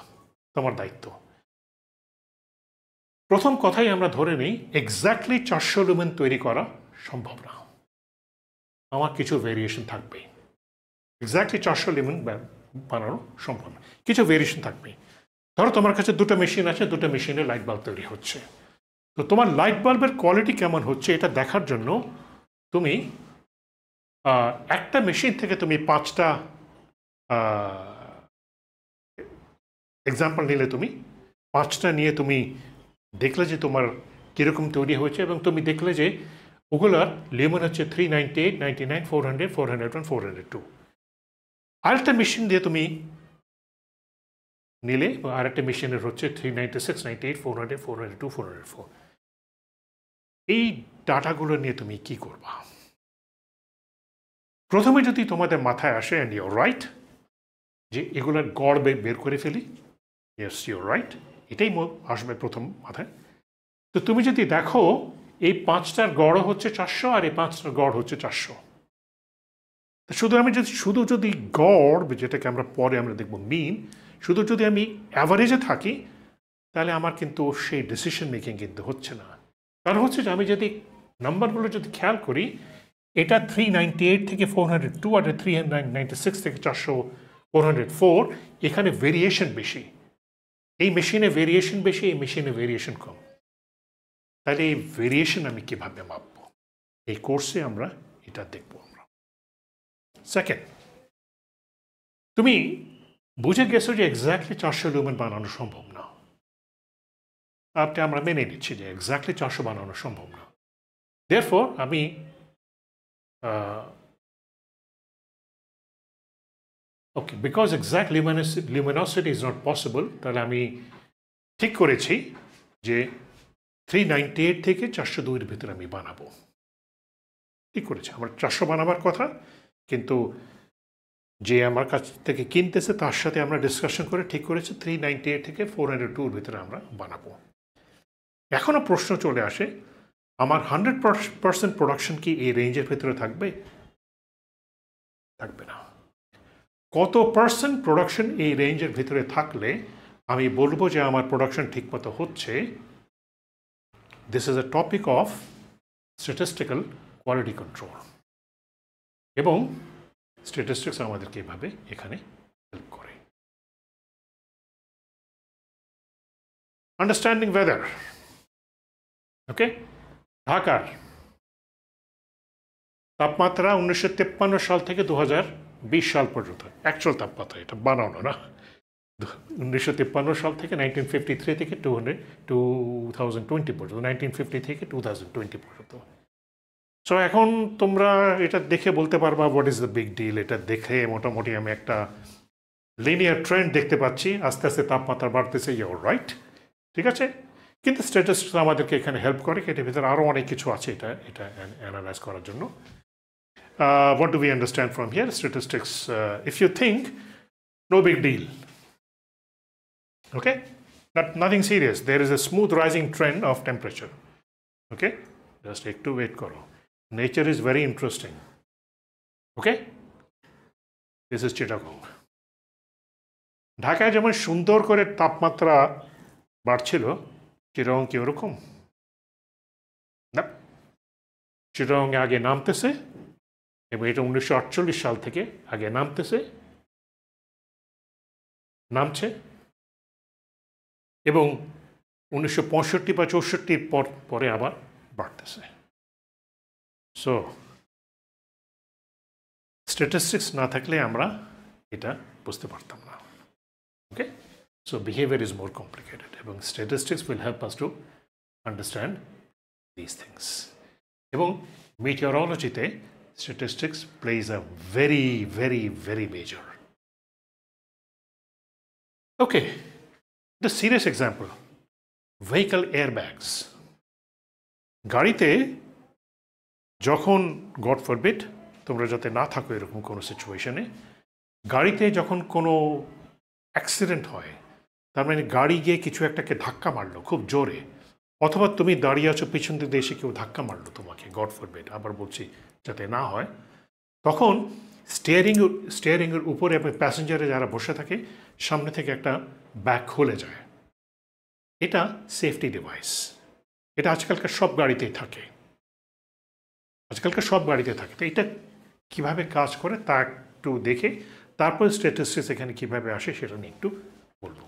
তোমার দায়িত্ব। প্রথম কথাই আমরা ধরে নিই এক্স্যাক্টলি 400 লুমেন তৈরি করা সম্ভব না, আমার কিছু ভেরিয়েশন থাকবে। এক্স্যাক্টলি 400 লুমেন বানানো সম্ভব না, কিছু ভেরিয়েশন থাকবে। ধরো তোমার কাছে 2টা মেশিন আছে, 2টা মেশিনে লাইট বাল্ব তৈরি হচ্ছে। তো তোমার লাইট বাল্বের কোয়ালিটি কেমন হচ্ছে এটা দেখার জন্য তুমি একটা মেশিন থেকে তুমি 5টা এক্সাম্পল নিলে, তুমি 5টা নিয়ে তুমি দেখলে যে তোমার কীরকম তৈরি হয়েছে, এবং তুমি দেখলে যে ওগুলার লিউমেন হচ্ছে 398, 99, 400, 401, 402। আরেকটা মেশিন দিয়ে তুমি নিলে, আরেকটা মেশিনের হচ্ছে 396, 98, 400, 402, 404। এই ডাটাগুলো নিয়ে তুমি কি করবা? প্রথমে যদি তোমাদের মাথায় আসে অ্যান্ড ইউর রাইট, যে এগুলোর গড় বের করে ফেলি, ইয়েস ইউর রাইট, এটাই আসবে প্রথম মাথায়। তো তুমি যদি দেখো এই 5টার গড় হচ্ছে 400 আর এই 5টার গড় হচ্ছে 400, শুধু যদি গড়, যেটাকে আমরা পরে আমরা দেখব মিন, শুধু যদি আমি অ্যাভারেজে থাকি, তাহলে আমার কিন্তু সেই ডিসিশন মেকিং কিন্তু হচ্ছে না। কারণ হচ্ছে যে আমি যদি নাম্বারগুলো যদি খেয়াল করি, এটা 398 থেকে 402 আর 396 থেকে 400, 404, এখানে ভেরিয়েশন বেশি। এই মেশিনে ভেরিয়েশন বেশি, এই মেশিনে ভেরিয়েশন কম। তাহলে এই ভেরিয়েশন আমি কিভাবে মাপব? এই কোর্সে আমরা এটা দেখব। আমরা সেকেন্ড, তুমি বুঝে গেছো যে এক্স্যাক্টলি 400 লুমেন বানানো সম্ভব না। আপনি আমরা মেনে নিচ্ছি যে এক্স্যাক্টলি 400 বানানো সম্ভব না। দেয়ারফর আমি okay, because exact luminosity is not possible, তাহলে আমি ঠিক করেছি যে 398 থেকে 402-এর ভিতরে আমি বানাবো। ঠিক করেছি, আমার 400 বানাবার কথা, কিন্তু যে আমার কাছ থেকে কিনতেছে তার সাথে আমরা ডিসকাশন করে ঠিক করেছি 398 থেকে 402-এর ভিতরে আমরা বানাবো। এখনও প্রশ্ন চলে আসে, আমার 100% প্রোডাকশন কি এই রেঞ্জের ভিতরে থাকবে? থাকবে না। কত পার্সেন্ট প্রোডাকশন এই রেঞ্জের ভিতরে থাকলে আমি বলবো যে আমার প্রোডাকশন ঠিকমতো হচ্ছে? This is a topic of statistical quality control, এবং স্ট্যাটিস্টিক্স আমাদেরকে এভাবে এখানে হেল্প করে। Understanding weather. ওকে, ঢাকার তাপমাত্রা 1953 সাল থেকে 2020 সাল পর্যন্ত, অ্যাকচুয়াল তাপমাত্রা, এটা বানানো না, 1953 সাল থেকে 1953 থেকে 2020 পর্যন্ত, 1950 থেকে 2020 পর্যন্ত। সো এখন তোমরা এটা দেখে বলতে পারবা what is the big deal. এটা দেখে মোটামুটি আমি একটা লিনিয়ার ট্রেন্ড দেখতে পাচ্ছি, আস্তে আস্তে তাপমাত্রা বাড়তেছে, ইউর রাইট, ঠিক আছে। কিন্তু স্ট্যাটিস্টিক্স আমাদেরকে এখানে হেল্প করে, এটার ভিতরে আরও অনেক কিছু আছে এটা অ্যানালাইজ করার জন্য। What do we understand from here? Statistics, if you think, no big deal. Okay? Nothing serious. There is a smooth rising trend of temperature. Okay? Just একটু wait করো. Nature is very interesting. Okay? This is Chittagong. ঢাকায় যেমন সুন্দর করে তাপমাত্রা বাড়ছিল, চিটাগং কি ওরকম না। চিটাগং আগে নামতেছে, এবং এটা 1948 সাল থেকে আগে নামছে, এবং 1965 বা 64 পরে আবার বাড়তেছে। সো স্ট্যাটিস্টিক্স না থাকলে আমরা এটা বুঝতে পারতাম না। Okay, so behaviour is more complicated, এবং statistics will help us to understand this things. এবং মেটিওরোলজিতে statistics plays a very, very, very major. Okay, the serious example, vehicle airbags. গাড়িতে যখন, গড ফরবিড, তোমরা যাতে না থাকো এরকম কোনো সিচুয়েশনে, গাড়িতে যখন কোনো অ্যাক্সিডেন্ট হয়, তার মানে গাড়ি গিয়ে কিছু একটাকে ধাক্কা মারলো খুব জোরে, অথবা তুমি দাঁড়িয়ে আছো, পিছন দিকে এসে কেউ ধাক্কা মারলো তোমাকে, গড ফরবিড, আবার বলছি যাতে না হয়, তখন স্টিয়ারিংয়ের উপরে এবং প্যাসেঞ্জারে যারা বসে থাকে সামনে থেকে একটা ব্যাগ খুলে যায়। এটা সেফটি ডিভাইস, এটা আজকালকার সব গাড়িতেই থাকে, তো এটা কীভাবে কাজ করে তা একটু দেখে তারপর স্ট্যাটিস্টিক্স এখানে কীভাবে আসে সেটা নিয়ে একটু বলবো।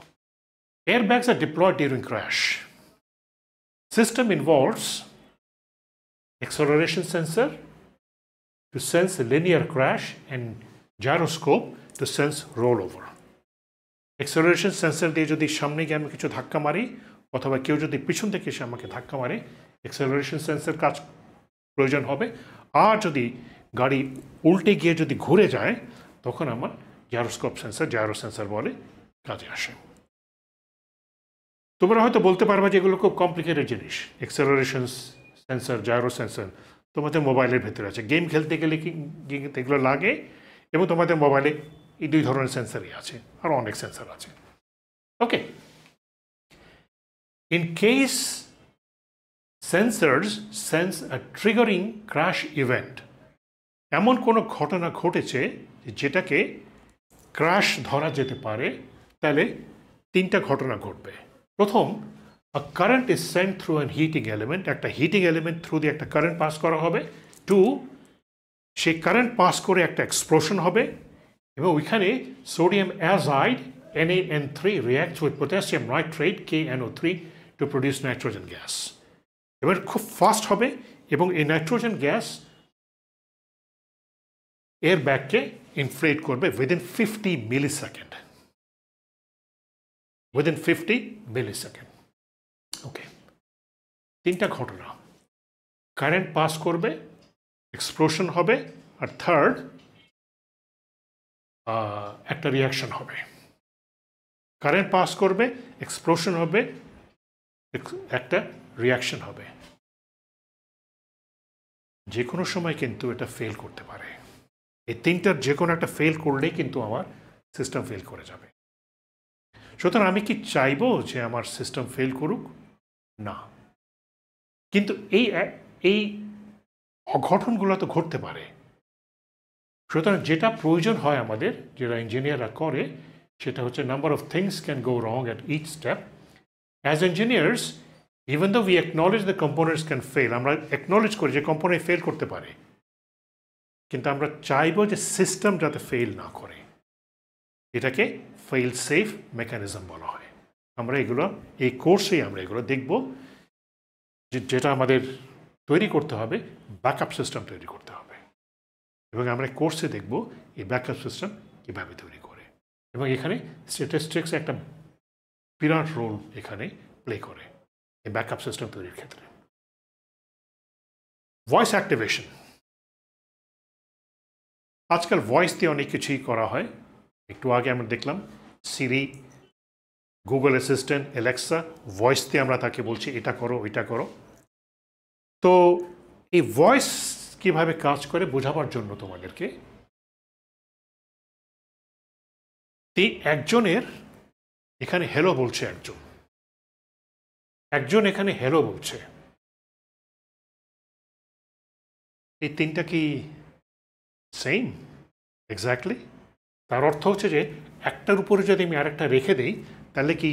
Airbags are deployed during crash. System involves acceleration sensor to sense a linear crash and gyroscope to sense rollover. Acceleration sensor দিয়ে যদি সামনে গিয়ে আমি কিছু ধাক্কা মারি, অথবা কেউ যদি পিছন থেকে এসে আমাকে ধাক্কা মারে, acceleration sensor কাজ প্রয়োজন হবে। আর যদি গাড়ি উল্টে গিয়ে যদি ঘুরে যায়, তখন আমার জাইরোস্কোপ সেন্সর, জাইরো সেন্সর বলে, কাজে আসে। তোমরা হয়তো বলতে পারবে যে এগুলো খুব কমপ্লিকেটেড জিনিস, অ্যাক্সেলারেশন সেন্সর, জাইরো সেন্সর তোমাদের মোবাইলের ভেতরে আছে, গেম খেলতে গেলে কি এগুলো লাগে, এবং তোমাদের মোবাইলে এই দুই ধরনের সেন্সরই আছে, আর অনেক সেন্সর আছে। Okay, in case sensors sense a triggering crash event, এমন কোনো ঘটনা ঘটেছে যেটাকে ক্র্যাশ ধরা যেতে পারে, তাহলে তিনটা ঘটনা ঘটবে। প্রথম, a current is sent through an heating element, একটা হিটিং এলিমেন্ট থ্রু দিয়ে একটা কারেন্ট পাস করা হবে। টু, সেই কারেন্ট পাস করে একটা এক্সপ্লোশন হবে, এবং ওইখানে sodium azide NaN3 reacts with potassium nitrate KNO3 to produce nitrogen gas. এবার খুব ফাস্ট হবে, এবং এই নাইট্রোজেন গ্যাস এয়ার ব্যাগকে ইনফ্লেট করবে উইদিন 50 মিলিসেকেন্ড। ওকে, তিনটা ঘটনা, কারেন্ট পাস করবে, এক্সপ্লোশন হবে, আর থার্ড একটা রিয়াকশন হবে, কারেন্ট পাস করবে, এক্সপ্লোশন হবে, একটা রিয়াকশন হবে। যে কোনো সময় কিন্তু এটা ফেল করতে পারে। এই তিনটার যে কোনো একটা ফেল করলেই কিন্তু আমার সিস্টেম ফেল করে যাবে। সুতরাং আমি কি চাইবো যে আমার সিস্টেম ফেল করুক? না। কিন্তু এই অঘটনগুলো তো ঘটতে পারে। সুতরাং যেটা প্রয়োজন হয় আমাদের, যারা ইঞ্জিনিয়াররা করে, সেটা হচ্ছে number of things can go wrong at each step. As engineers, even though we acknowledge the components can fail, আমরা অ্যাকনলেজ করি যে কম্পোনেন্ট ফেল করতে পারে, কিন্তু আমরা চাইবো যে সিস্টেম যাতে ফেল না করে। এটাকে ফেল সেফ মেকানিজম বলা হয়। আমরা এগুলো এই কোর্সেই আমরা এগুলো দেখব, যেটা আমাদের তৈরি করতে হবে, ব্যাকআপ সিস্টেম তৈরি করতে হবে। এবং আমরা কোর্সে দেখব এই ব্যাকআপ সিস্টেম কীভাবে তৈরি করে। এবং এখানে স্ট্যাটিস্টিক্স একটা বিরাট রোল এখানে প্লে করে এই ব্যাকআপ সিস্টেম তৈরির ক্ষেত্রে। ভয়েস অ্যাক্টিভেশন, আজকাল ভয়েস দিয়ে অনেক কিছুই করা হয়। একটু আগে আমরা দেখলাম সিরি, গুগল অ্যাসিস্ট্যান্ট, অ্যালেক্সা, ভয়েস দিয়ে আমরা তাকে বলছি এটা করো ওইটা করো। তো এই ভয়েস কিভাবে কাজ করে বোঝাবার জন্য তোমাদেরকে একজনের এখানে হ্যালো বলছে, একজন এখানে হ্যালো বলছে, এই তিনটা কি সেম? এক্স্যাক্টলি। তার অর্থ হচ্ছে যে একটার উপরে যদি আমি আরেকটা রেখে দিই তাহলে কি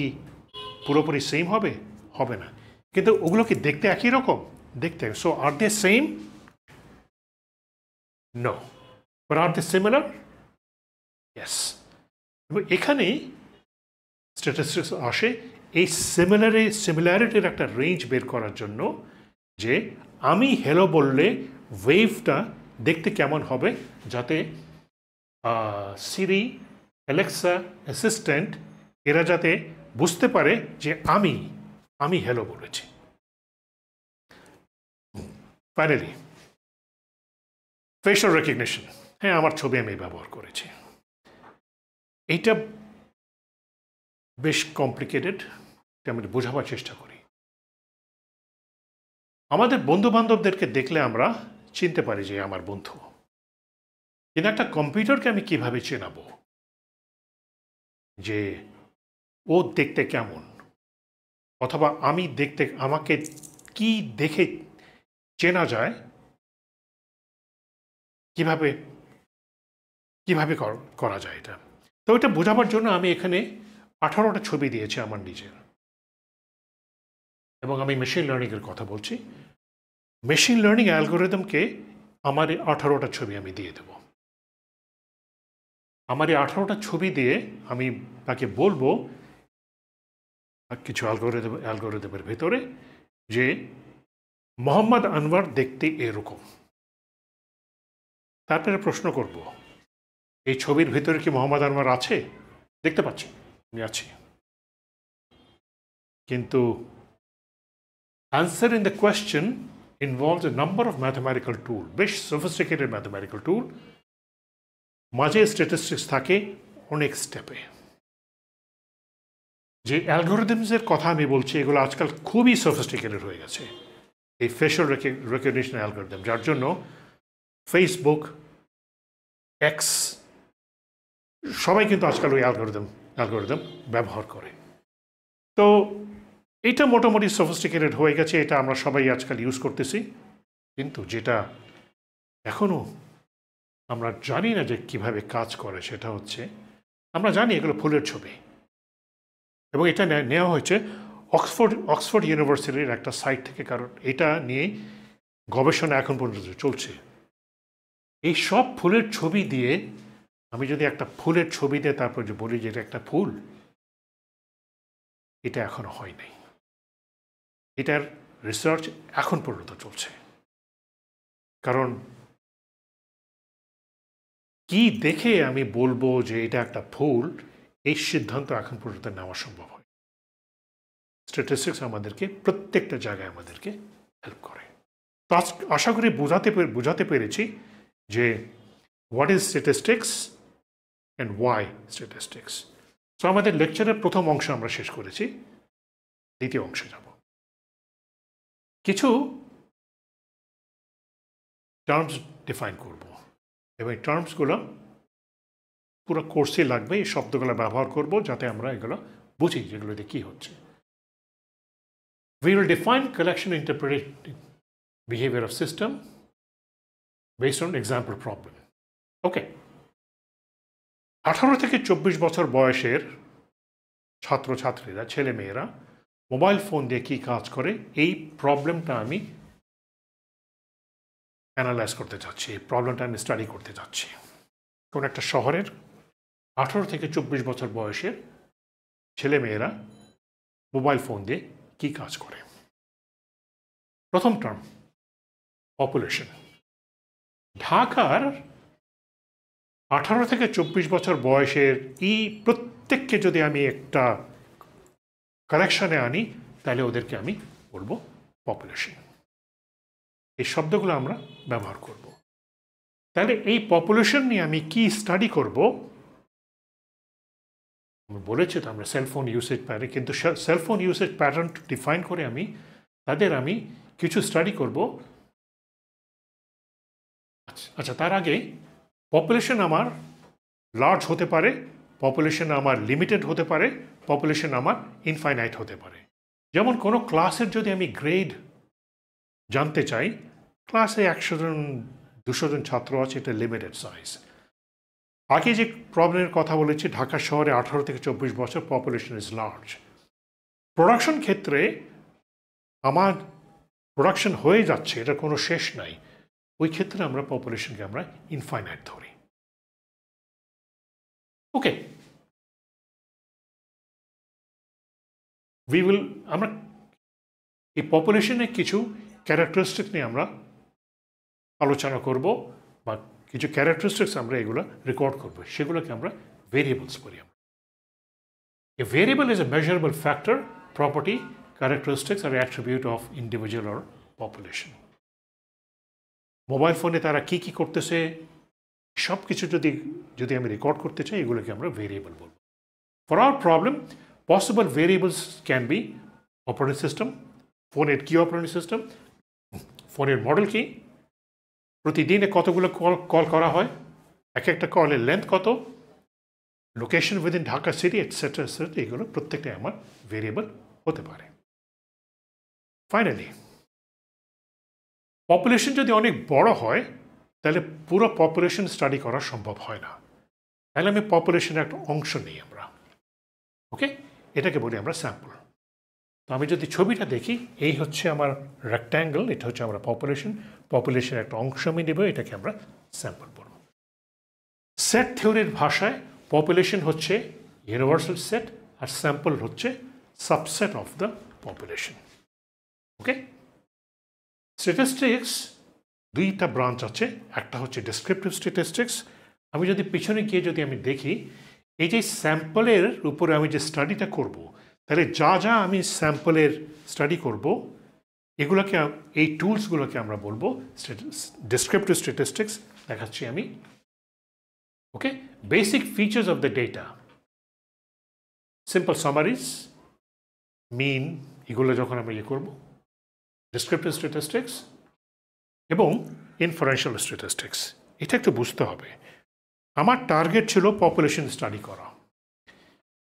পুরোপুরি সেম হবে? হবে না। কিন্তু ওগুলো কি দেখতে একই রকম? দেখতে। So are they same? No. But are they similar? Yes. এবং এখানেই স্ট্যাটিস্টিক্স আসে এই সিমিলারিটির একটা রেঞ্জ বের করার জন্য, যে আমি হ্যালো বললে ওয়েভটা দেখতে কেমন হবে, যাতে সিরি, অ্যালেক্সা, অ্যাসিস্ট্যান্ট এরা যাতে বুঝতে পারে যে আমি হ্যালো বলেছি। Finally facial recognition. হ্যাঁ, আমার ছবি আমি ব্যবহার করেছি। এইটা বেশ কমপ্লিকেটেড, আমি বোঝাবার চেষ্টা করি। আমাদের বন্ধু বান্ধবদেরকে দেখলে আমরা চিনতে পারি যে আমার বন্ধু, কিন্তু একটা কম্পিউটারকে আমি কিভাবে চেনাবো যে ও দেখতে কেমন, অথবা আমি দেখতে, আমাকে কি দেখে চেনা যায়, কিভাবে কিভাবে করা যায় এটা? তো এটা বোঝাবার জন্য আমি এখানে 18টা ছবি দিয়েছি আমার নিজের, এবং আমি মেশিন লার্নিংয়ের কথা বলছি। মেশিন লার্নিং অ্যালগোরিদমকে আমার 18টা ছবি আমি দিয়ে দেব। আমার এই 18টা ছবি দিয়ে আমি তাকে বলবো কিছু অ্যালগোরিদমের ভেতরে যে মোহাম্মদ আনওয়ার দেখতে এরকম। তারপরে প্রশ্ন করব, এই ছবির ভেতরে কি মোহাম্মদ আনওয়ার আছে? দেখতে পাচ্ছি আমি আছি, কিন্তু answering the question involves a number of mathematical tools, বেশ sophisticated mathematical tool, মাঝে স্ট্যাটিস্টিক্স থাকে অনেক স্টেপে। যে অ্যালগোরিদমসের কথা আমি বলছি এগুলো আজকাল খুবই সফিস্টিকেটেড হয়ে গেছে, এই ফেশিয়াল রেকগনিশন অ্যালগোরিদম, যার জন্য ফেসবুক, এক্স সবাই কিন্তু আজকাল ওই অ্যালগোরিদম ব্যবহার করে। তো এটা মোটামুটি সফিস্টিকেটেড হয়ে গেছে, এটা আমরা সবাই আজকাল ইউজ করতেছি। কিন্তু যেটা এখনও আমরা জানি না যে কিভাবে কাজ করে, সেটা হচ্ছে আমরা জানি এগুলো ফুলের ছবি, এবং এটা নেওয়া হয়েছে অক্সফোর্ড ইউনিভার্সিটির একটা সাইট থেকে, কারণ এটা নিয়ে গবেষণা এখন পর্যন্ত চলছে। এই সব ফুলের ছবি দিয়ে আমি যদি একটা ফুলের ছবি দিয়ে তারপর যে বলি যে এটা একটা ফুল, এটা এখনো হয় নাই। এটার রিসার্চ এখন পর্যন্ত চলছে, কারণ কি দেখে আমি বলবো যে এটা একটা ফুল, এই সিদ্ধান্ত এখন পর্যন্ত নেওয়া সম্ভব হয়। স্ট্যাটিস্টিক্স আমাদেরকে প্রত্যেকটা জায়গায় আমাদেরকে হেল্প করে। তো আশা করি বোঝাতে পেরেছি যে what is statistics and why statistics. So আমাদের লেকচারের প্রথম অংশ আমরা শেষ করেছি, দ্বিতীয় অংশে যাব। কিছু টার্মস ডিফাইন করব এবং এই টার্মসগুলো পুরো কোর্সে লাগবে, এই শব্দগুলো ব্যবহার করব যাতে আমরা এগুলো বুঝি যেগুলোতে কী হচ্ছে। We will define collection interpretive behavior of system based on example problem. Okay. 18 থেকে 24 বছর বয়সের ছাত্রছাত্রীরা, ছেলেমেয়েরা মোবাইল ফোন দিয়ে কী কাজ করে, এই প্রবলেমটা আমি অ্যানালাইজ করতে চাচ্ছি, এই প্রবলেমটা আমি স্টাডি করতে চাচ্ছি। কোন একটা শহরের 18 থেকে 24 বছর বয়সের ছেলেমেয়েরা মোবাইল ফোন দিয়ে কী কাজ করে। প্রথম টার্ম পপুলেশন। ঢাকার 18 থেকে 24 বছর বয়সের এই প্রত্যেককে যদি আমি একটা কালেকশনে আনি তাহলে ওদেরকে আমি বলবো পপুলেশন। এই শব্দগুলো আমরা ব্যবহার করব। তাহলে এই পপুলেশন নিয়ে আমি কি স্টাডি করব? বলেছি তো আমরা সেলফোন ইউসেজ প্যাটার্ন, কিন্তু সেলফোন ইউসেজ প্যাটার্ন ডিফাইন করে আমি কিছু স্টাডি করব। আচ্ছা, তার আগে পপুলেশন আমার লার্জ হতে পারে, পপুলেশন আমার লিমিটেড হতে পারে, পপুলেশন আমার ইনফাইনাইট হতে পারে। যেমন কোনো ক্লাসের যদি আমি গ্রেড জানতে চাই, ক্লাসে 100 জন 200 জন ছাত্র আছে, এটা লিমিটেড সাইজ। আগে যে প্রবলেমের কথা বলেছি, ঢাকা শহরে 18 থেকে 24 বছর, পপুলেশন ইজ লার্জ। প্রোডাকশন ক্ষেত্রে আমার প্রোডাকশন হয়ে যাচ্ছে, এটা কোনো শেষ নাই, ওই ক্ষেত্রে আমরা পপুলেশনকে আমরা ইনফাইনাইট ধরি। ওকে, আমরা এই পপুলেশনের কিছু ক্যারেক্টারিস্টিক নিয়ে আমরা আলোচনা করব, বা কিছু ক্যারেক্টারিস্টিক্স আমরা এগুলো রেকর্ড করব, সেগুলোকে আমরা ভেরিয়েবলস বলি। A variable is a measurable factor, property, characteristics or attribute of individual or population. Mobile ফোনে তারা কি কি করতেছে সব কিছু যদি আমি রেকর্ড করতে চাই, এগুলোকে আমরা ভেরিয়েবল বলব। For our problem, possible variables can be operating system, ফোনের কি অপারেটিং সিস্টেম, ফোনের মডেল কি, প্রতিদিনে কতগুলো কল করা হয়, এক একটা কলের লেন্থ কত, location within Dhaka city, etcetera etcetera, এগুলো প্রত্যেকটাই আমার ভেরিয়েবল হতে পারে। ফাইনালি, পপুলেশন যদি অনেক বড় হয় তাহলে পুরো পপুলেশন স্টাডি করা সম্ভব হয় না। তাহলে আমি পপুলেশনের একটা অংশ নিই আমরা, ওকে, এটাকে বলি আমরা স্যাম্পল। তো আমি যদি ছবিটা দেখি, এই হচ্ছে আমার রেক্ট্যাঙ্গেল, এটা হচ্ছে আমরা পপুলেশনের একটা অংশ আমি নেব, এটাকে আমরা স্যাম্পল বলব। সেট থিওরির ভাষায় পপুলেশন হচ্ছে ইউনিভার্সাল সেট, আর স্যাম্পল হচ্ছে subset of the population. Okay, statistics দুইটা ব্রাঞ্চ আছে, একটা হচ্ছে ডেসক্রিপটিভ স্ট্যাটিস্টিক্স। আমি যদি পিছনে গিয়ে যদি আমি দেখি, এই যে স্যাম্পলের উপরে আমি যে স্টাডিটা করব, তাহলে যা আমি স্যাম্পলের স্টাডি করব, এগুলোকে, এই টুলসগুলোকে আমরা বলবো ডেসক্রিপটিভ স্ট্যাটিস্টিক্স। দেখাচ্ছি আমি, okay, basic features of the data, simple summaries, mean, এগুলো যখন আমরা করব, ডেসক্রিপটিভ স্ট্যাটিস্টিক্স এবং ইনফারেন্সিয়াল স্ট্যাটিস্টিক্স। এটা একটু বুঝতে হবে। আমার টার্গেট ছিল পপুলেশন স্টাডি করা,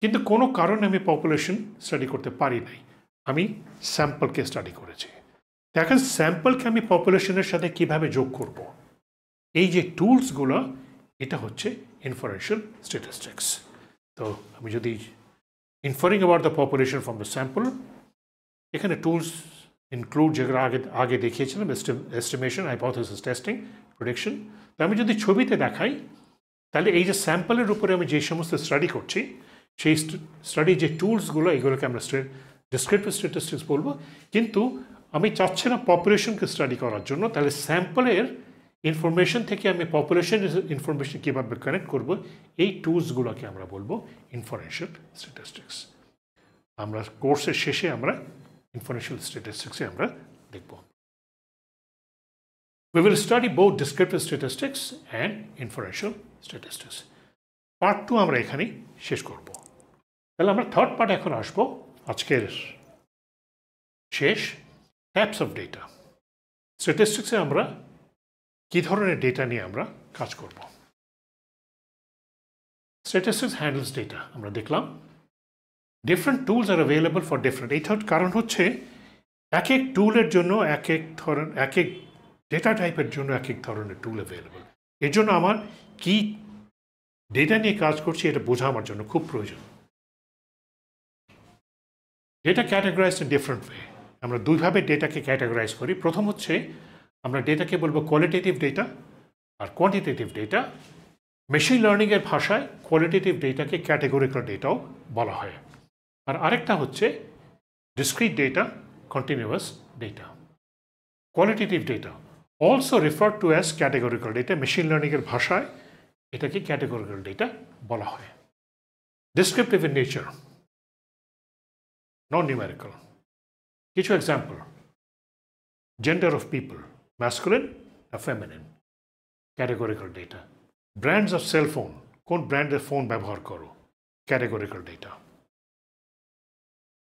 কিন্তু কোনো কারণে আমি পপুলেশন স্টাডি করতে পারি নাই, আমি স্যাম্পলকে স্টাডি করেছি। দেখেন, স্যাম্পলকে আমি পপুলেশনের সাথে কিভাবে যোগ করব, এই যে টুলসগুলো, এটা হচ্ছে ইনফারেন্সিয়াল স্ট্যাটিস্টিক্স। তো আমি যদি inferring about the population from the sample, এখানে টুলস ইনক্লুড যেগুলো আগে দেখিয়েছিলাম, এস্টিমেশন, হাইপোথেসিস টেস্টিং, প্রেডিকশন। তো আমি যদি ছবিতে দেখাই, তাহলে এই যে স্যাম্পলের উপরে আমি যে সমস্ত স্টাডি করছি, সেই স্টাডি যে টুলসগুলো, এগুলোকে আমরা ডেসক্রিপটিভ স্ট্যাটিস্টিক্স বলবো। কিন্তু আমি চাচ্ছি না পপুলেশনকে স্টাডি করার জন্য, তাহলে স্যাম্পলের ইনফরমেশন থেকে আমি পপুলেশন ইনফরমেশন কীভাবে কানেক্ট করব, এই টুলসগুলোকে আমরা বলবো ইনফারেন্সিয়াল স্ট্যাটিস্টিক্স। আমরা কোর্সের শেষে আমরা ইনফারেন্সিয়াল স্ট্যাটিস্টিক্সে আমরা দেখব। We will study both descriptive statistics and inferential statistics. Part 2 আমরা এখানেই শেষ করব। তাহলে আমরা থার্ড পার্ট এখন আসবো, আজকের শেষ, টাইপস অফ ডেটা। স্ট্যাটিস্টিক্সে আমরা কী ধরনের ডেটা নিয়ে আমরা কাজ করব। স্ট্যাটিস্টিক্স হ্যান্ডেলস ডেটা আমরা দেখলাম। Different tools R available for different. এই কারণ হচ্ছে এক এক টুলের জন্য এক এক ডেটা টাইপের জন্য এক এক ধরনের টুল অ্যাভেলেবল। এর জন্য আমার কি ডেটা নিয়ে কাজ করছি এটা বোঝা আমার জন্য খুব প্রয়োজন। Data categorised in different way. আমরা দুইভাবে ডেটাকে ক্যাটাগরাইজ করি। প্রথম হচ্ছে আমরা ডেটাকে বলবো কোয়ালিটেটিভ ডেটা আর কোয়ান্টিটেটিভ ডেটা। মেশিন লার্নিংয়ের ভাষায় কোয়ালিটেটিভ ডেটাকে ক্যাটেগরিক্যাল ডেটাও বলা হয়। আর আরেকটা হচ্ছে discrete data, continuous data. Qualitative data also refer to as categorical data. Machine লার্নিংয়ের ভাষায় এটাকে ক্যাটেগরিক্যাল ডেটা বলা হয়। Descriptive in nature, non numerical. কিছু example: gender of people, masculine না feminine, categorical data. Brands of cellphone, কোন ব্র্যান্ডের ফোন ব্যবহার করো, ক্যাটেগরিক্যাল ডেটা।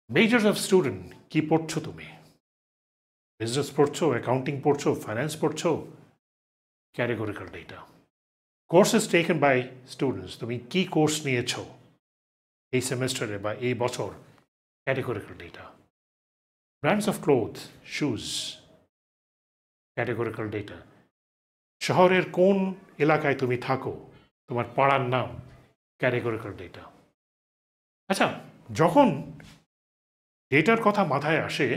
মেজর্স অফ স্টুডেন্ট, কি পড়ছো তুমি, বিজনেস পড়ছো, অ্যাকাউন্টিং পড়ছো, ফাইন্যান্স পড়ছো, categorical data. Courses taken by students, তুমি কি কোর্স নিয়েছো এই সেমেস্টারে বা এই বছর, categorical data. Brands of cloth, shoes, categorical data. শহরের কোন এলাকায় তুমি থাকো, তোমার পাড়ার নাম, ক্যাটেগরিক্যাল ডেটা। আচ্ছা, যখন ডেটার কথা মাথায় আসে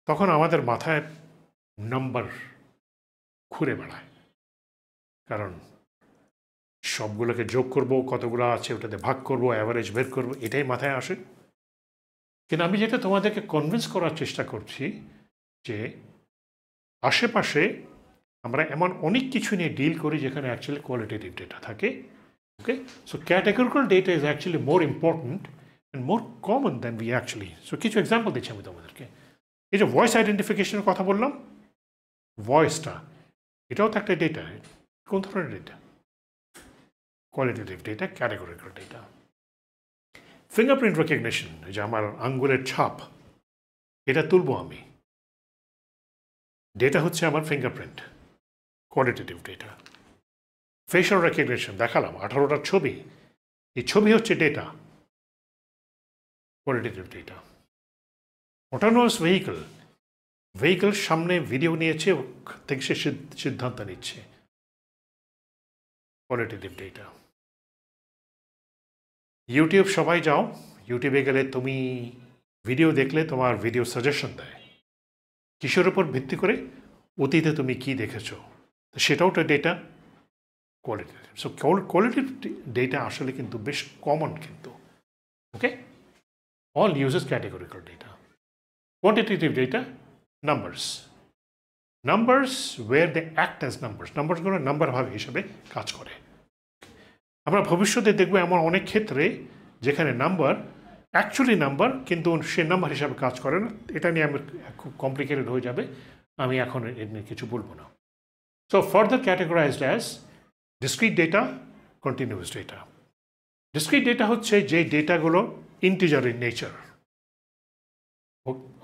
তখন আমাদের মাথায় নাম্বার ঘুরে বেড়ায়, কারণ সবগুলোকে যোগ করব, কতগুলো আছে ওটাতে ভাগ করব, অ্যাভারেজ বের করব, এটাই মাথায় আসে। কিন্তু আমি যেটা তোমাদেরকে কনভিন্স করার চেষ্টা করছি যে আশেপাশে আমরা এমন অনেক কিছু নিয়ে ডিল করি যেখানে অ্যাকচুয়ালি কোয়ালিটেটিভ ডেটা থাকে। Okay, so categorical data is actually more important and more common than we actually. So কিছু এক্সাম্পল দিচ্ছি আমি তোমাদেরকে। এই যে ভয়েস আইডেন্টিফিকেশনের কথা বললাম, ভয়েসটা এটাও তো একটা ডেটা। কোন ধরনের data? Qualitative data, categorical data. Fingerprint recognition, যে আমার আঙ্গুলের ছাপ, এটা তুলবো আমি, ডেটা হচ্ছে আমার fingerprint, qualitative data. Facial recognition, দেখালাম 18টার ছবি, এই ছবি হচ্ছে data, qualitative data. Autonomous vehicle, vehicle সামনে ভিডিও নিয়েছে, থেকে সে সিদ্ধান্ত নিচ্ছে, কোয়ালিটেটিভ ডেটা। ইউটিউব, সবাই যাও, ইউটিউবে গেলে তুমি ভিডিও দেখলে তোমার ভিডিও সাজেশন দেয় কিসের উপর ভিত্তি করে, অতীতে তুমি কি দেখেছো, তো সেটাও তো data, qualitative. So qualitative data আসলে কিন্তু বেশ কমন কিন্তু। Okay, all uses categorical data. Quantitative data, numbers, numbers where they act as numbers, নাম্বারসগুলো নাম্বার ভাগ হিসেবে কাজ করে। আমরা ভবিষ্যতে দেখবো এমন অনেক ক্ষেত্রে যেখানে নাম্বার অ্যাকচুয়ালি নাম্বার, কিন্তু সে নাম্বার হিসাবে কাজ করে না। এটা নিয়ে আমি খুব কমপ্লিকেটেড হয়ে যাবে, আমি এখন এর নিয়ে কিছু বলবো না। So further categorized as discrete data, continuous data. Discrete data হচ্ছে যে ডেটাগুলো integer in nature.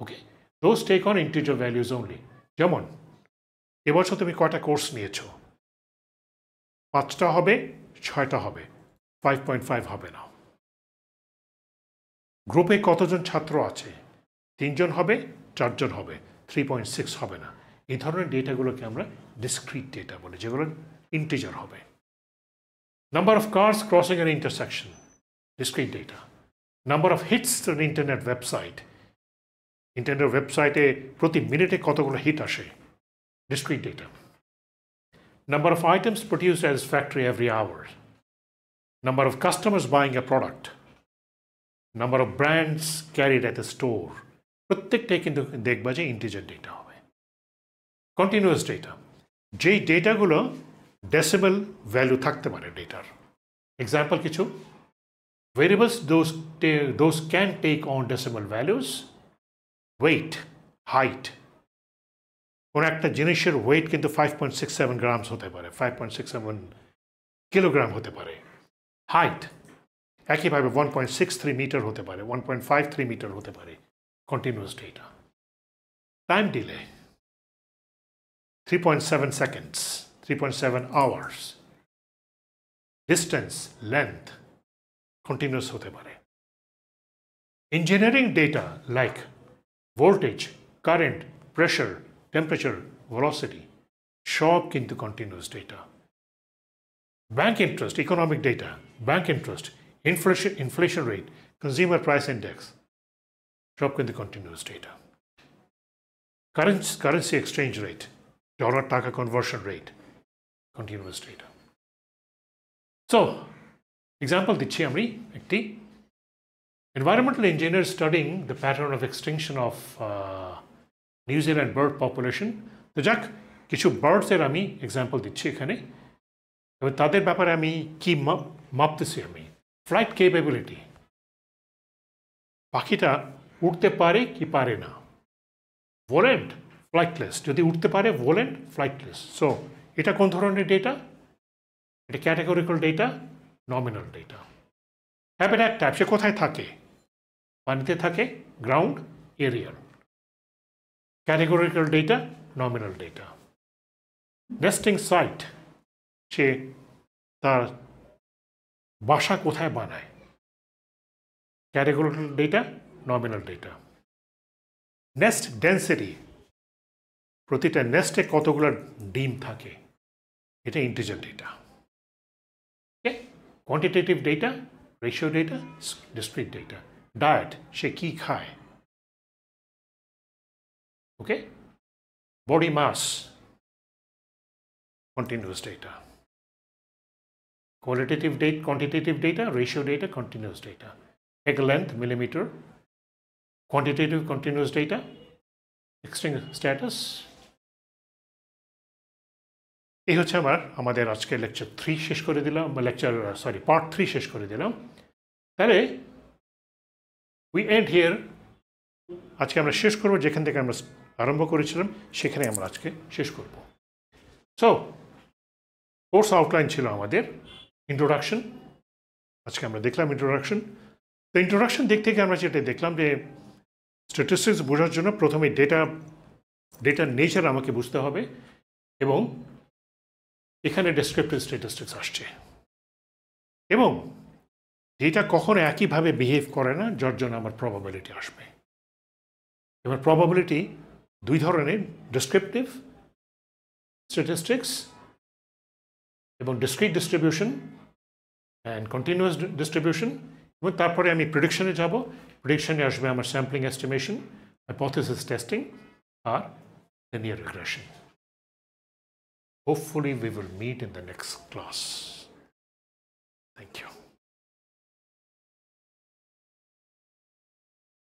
Okay, those take on integer values only. যেমন এবছর তুমি কয়টা কোর্স নিয়েছো, 5টা হবে, 6টা হবে, 5.5 হবে না। গ্রুপে কতজন ছাত্র আছে, 3 জন হবে, 4 জন হবে, 3.6 হবে না। এই ধরনের ডেটাগুলোকে আমরা ডিসক্রিট ডেটা বলি, যেগুলো ইন্টিজার হবে। Number of cars crossing an intersection, discrete data. Number of hits on internet website, internet ওয়েবসাইটে প্রতি মিনিটে কতগুলো হিট আসে, discrete data. Number of items produced at its factory every hour. Number of customers buying a product. Number of brands carried at the store. প্রত্যেকটাই কিন্তু দেখবা যে ইন্টিজার ডেটা হবে। কন্টিনিউয়াস ডেটা, যেই ডেটাগুলো ডেসিমাল ভ্যালু থাকতে পারে ডেটার। এক্সাম্পল কিছু: variables those can take on decimal values, weight, height. কোনো একটা জিনিসের ওয়েট কিন্তু 5.67 গ্রামস হতে পারে, 5.67 কিলোগ্রাম হতে পারে। হাইট একইভাবে 1.63 মিটার হতে পারে, 1.53 মিটার হতে পারে, continuous data. Time delay 3.7 seconds, 3.7 hours. Distance, length, continuous হতে পারে। Engineering data like voltage, current, pressure, temperature, velocity সব কিন্তু continuous data. Bank interest, economic data, bank interest, inflation rate, consumer price index সব কিন্তু continuous data. Currency exchange rate, dollar টাকা conversion rate, continuous data. So, example দিচ্ছি আমি একটি environmental engineer studying the pattern of extinction of New Zealand bird population. তো যাক, কিছু বার্ডসের আমি এক্সাম্পল দিচ্ছি এখানে, এবং তাদের ব্যাপারে আমি কি মাপতেছি আমি। ফ্লাইট কেপেবিলিটি, পাখিটা উঠতে পারে কি পারে না। ভোলেন্ট, ফ্লাইটলেস, যদি উঠতে পারে ভোলেন্ট, ফ্লাইটলেস। সো এটা কোন ধরনের ডেটা? এটা categorical data, nominal data. Habitat type, সে কোথায় থাকে? পানিতে থাকে, ground, aerial. Categorical data, nominal data. Nesting site, সে তার বাসা কোথায় বানায়? Categorical data, nominal data. Nest density, প্রতিটা নেস্টে কতগুলো ডিম থাকে, এটা integer data. Okay, quantitative data, ratio data, discrete data. Diet, সে কি খায়। Okay, body mass, continuous data. Quantitative data, ratio data, continuous data. Egg length, millimeter. Quantitative continuous data, extinct status. এই হচ্ছে আমাদের আজকে লেকচার 3 শেষ করে দিলাম, পার্ট 3 শেষ করে দিলাম। তাহলে we end here. আজকে আমরা শেষ করব যেখান থেকে আমরা আরম্ভ করেছিলাম, সেখানে আমরা আজকে শেষ করব। সো কোর্স আউটলাইন ছিল আমাদের ইন্ট্রোডাকশন। আজকে আমরা দেখলাম ইন্ট্রোডাকশন। তো ইন্ট্রোডাকশন দিক থেকে আমরা যেটা দেখলাম যে স্ট্যাটিস্টিক্স বোঝার জন্য প্রথমে ডেটার নেচার আমাকে বুঝতে হবে, এবং এখানে ডেসক্রিপটিভ স্ট্যাটিস্টিক্স আসছে, এবং ডেটা কখনো একইভাবে বিহেভ করে না, যার জন্য আমার প্রবাবিলিটি আসবে। এবার প্রবাবিলিটি দুই ধরনের, ডেসক্রিপটিভ স্ট্যাটিস্টিক্স এবং discrete distribution and continuous distribution. এবং তারপরে আমি প্রেডিকশনে যাব। প্রেডিকশনে আসবে আমার sampling estimation, hypothesis testing, R linear regression. Hopefully we will meet in the next class.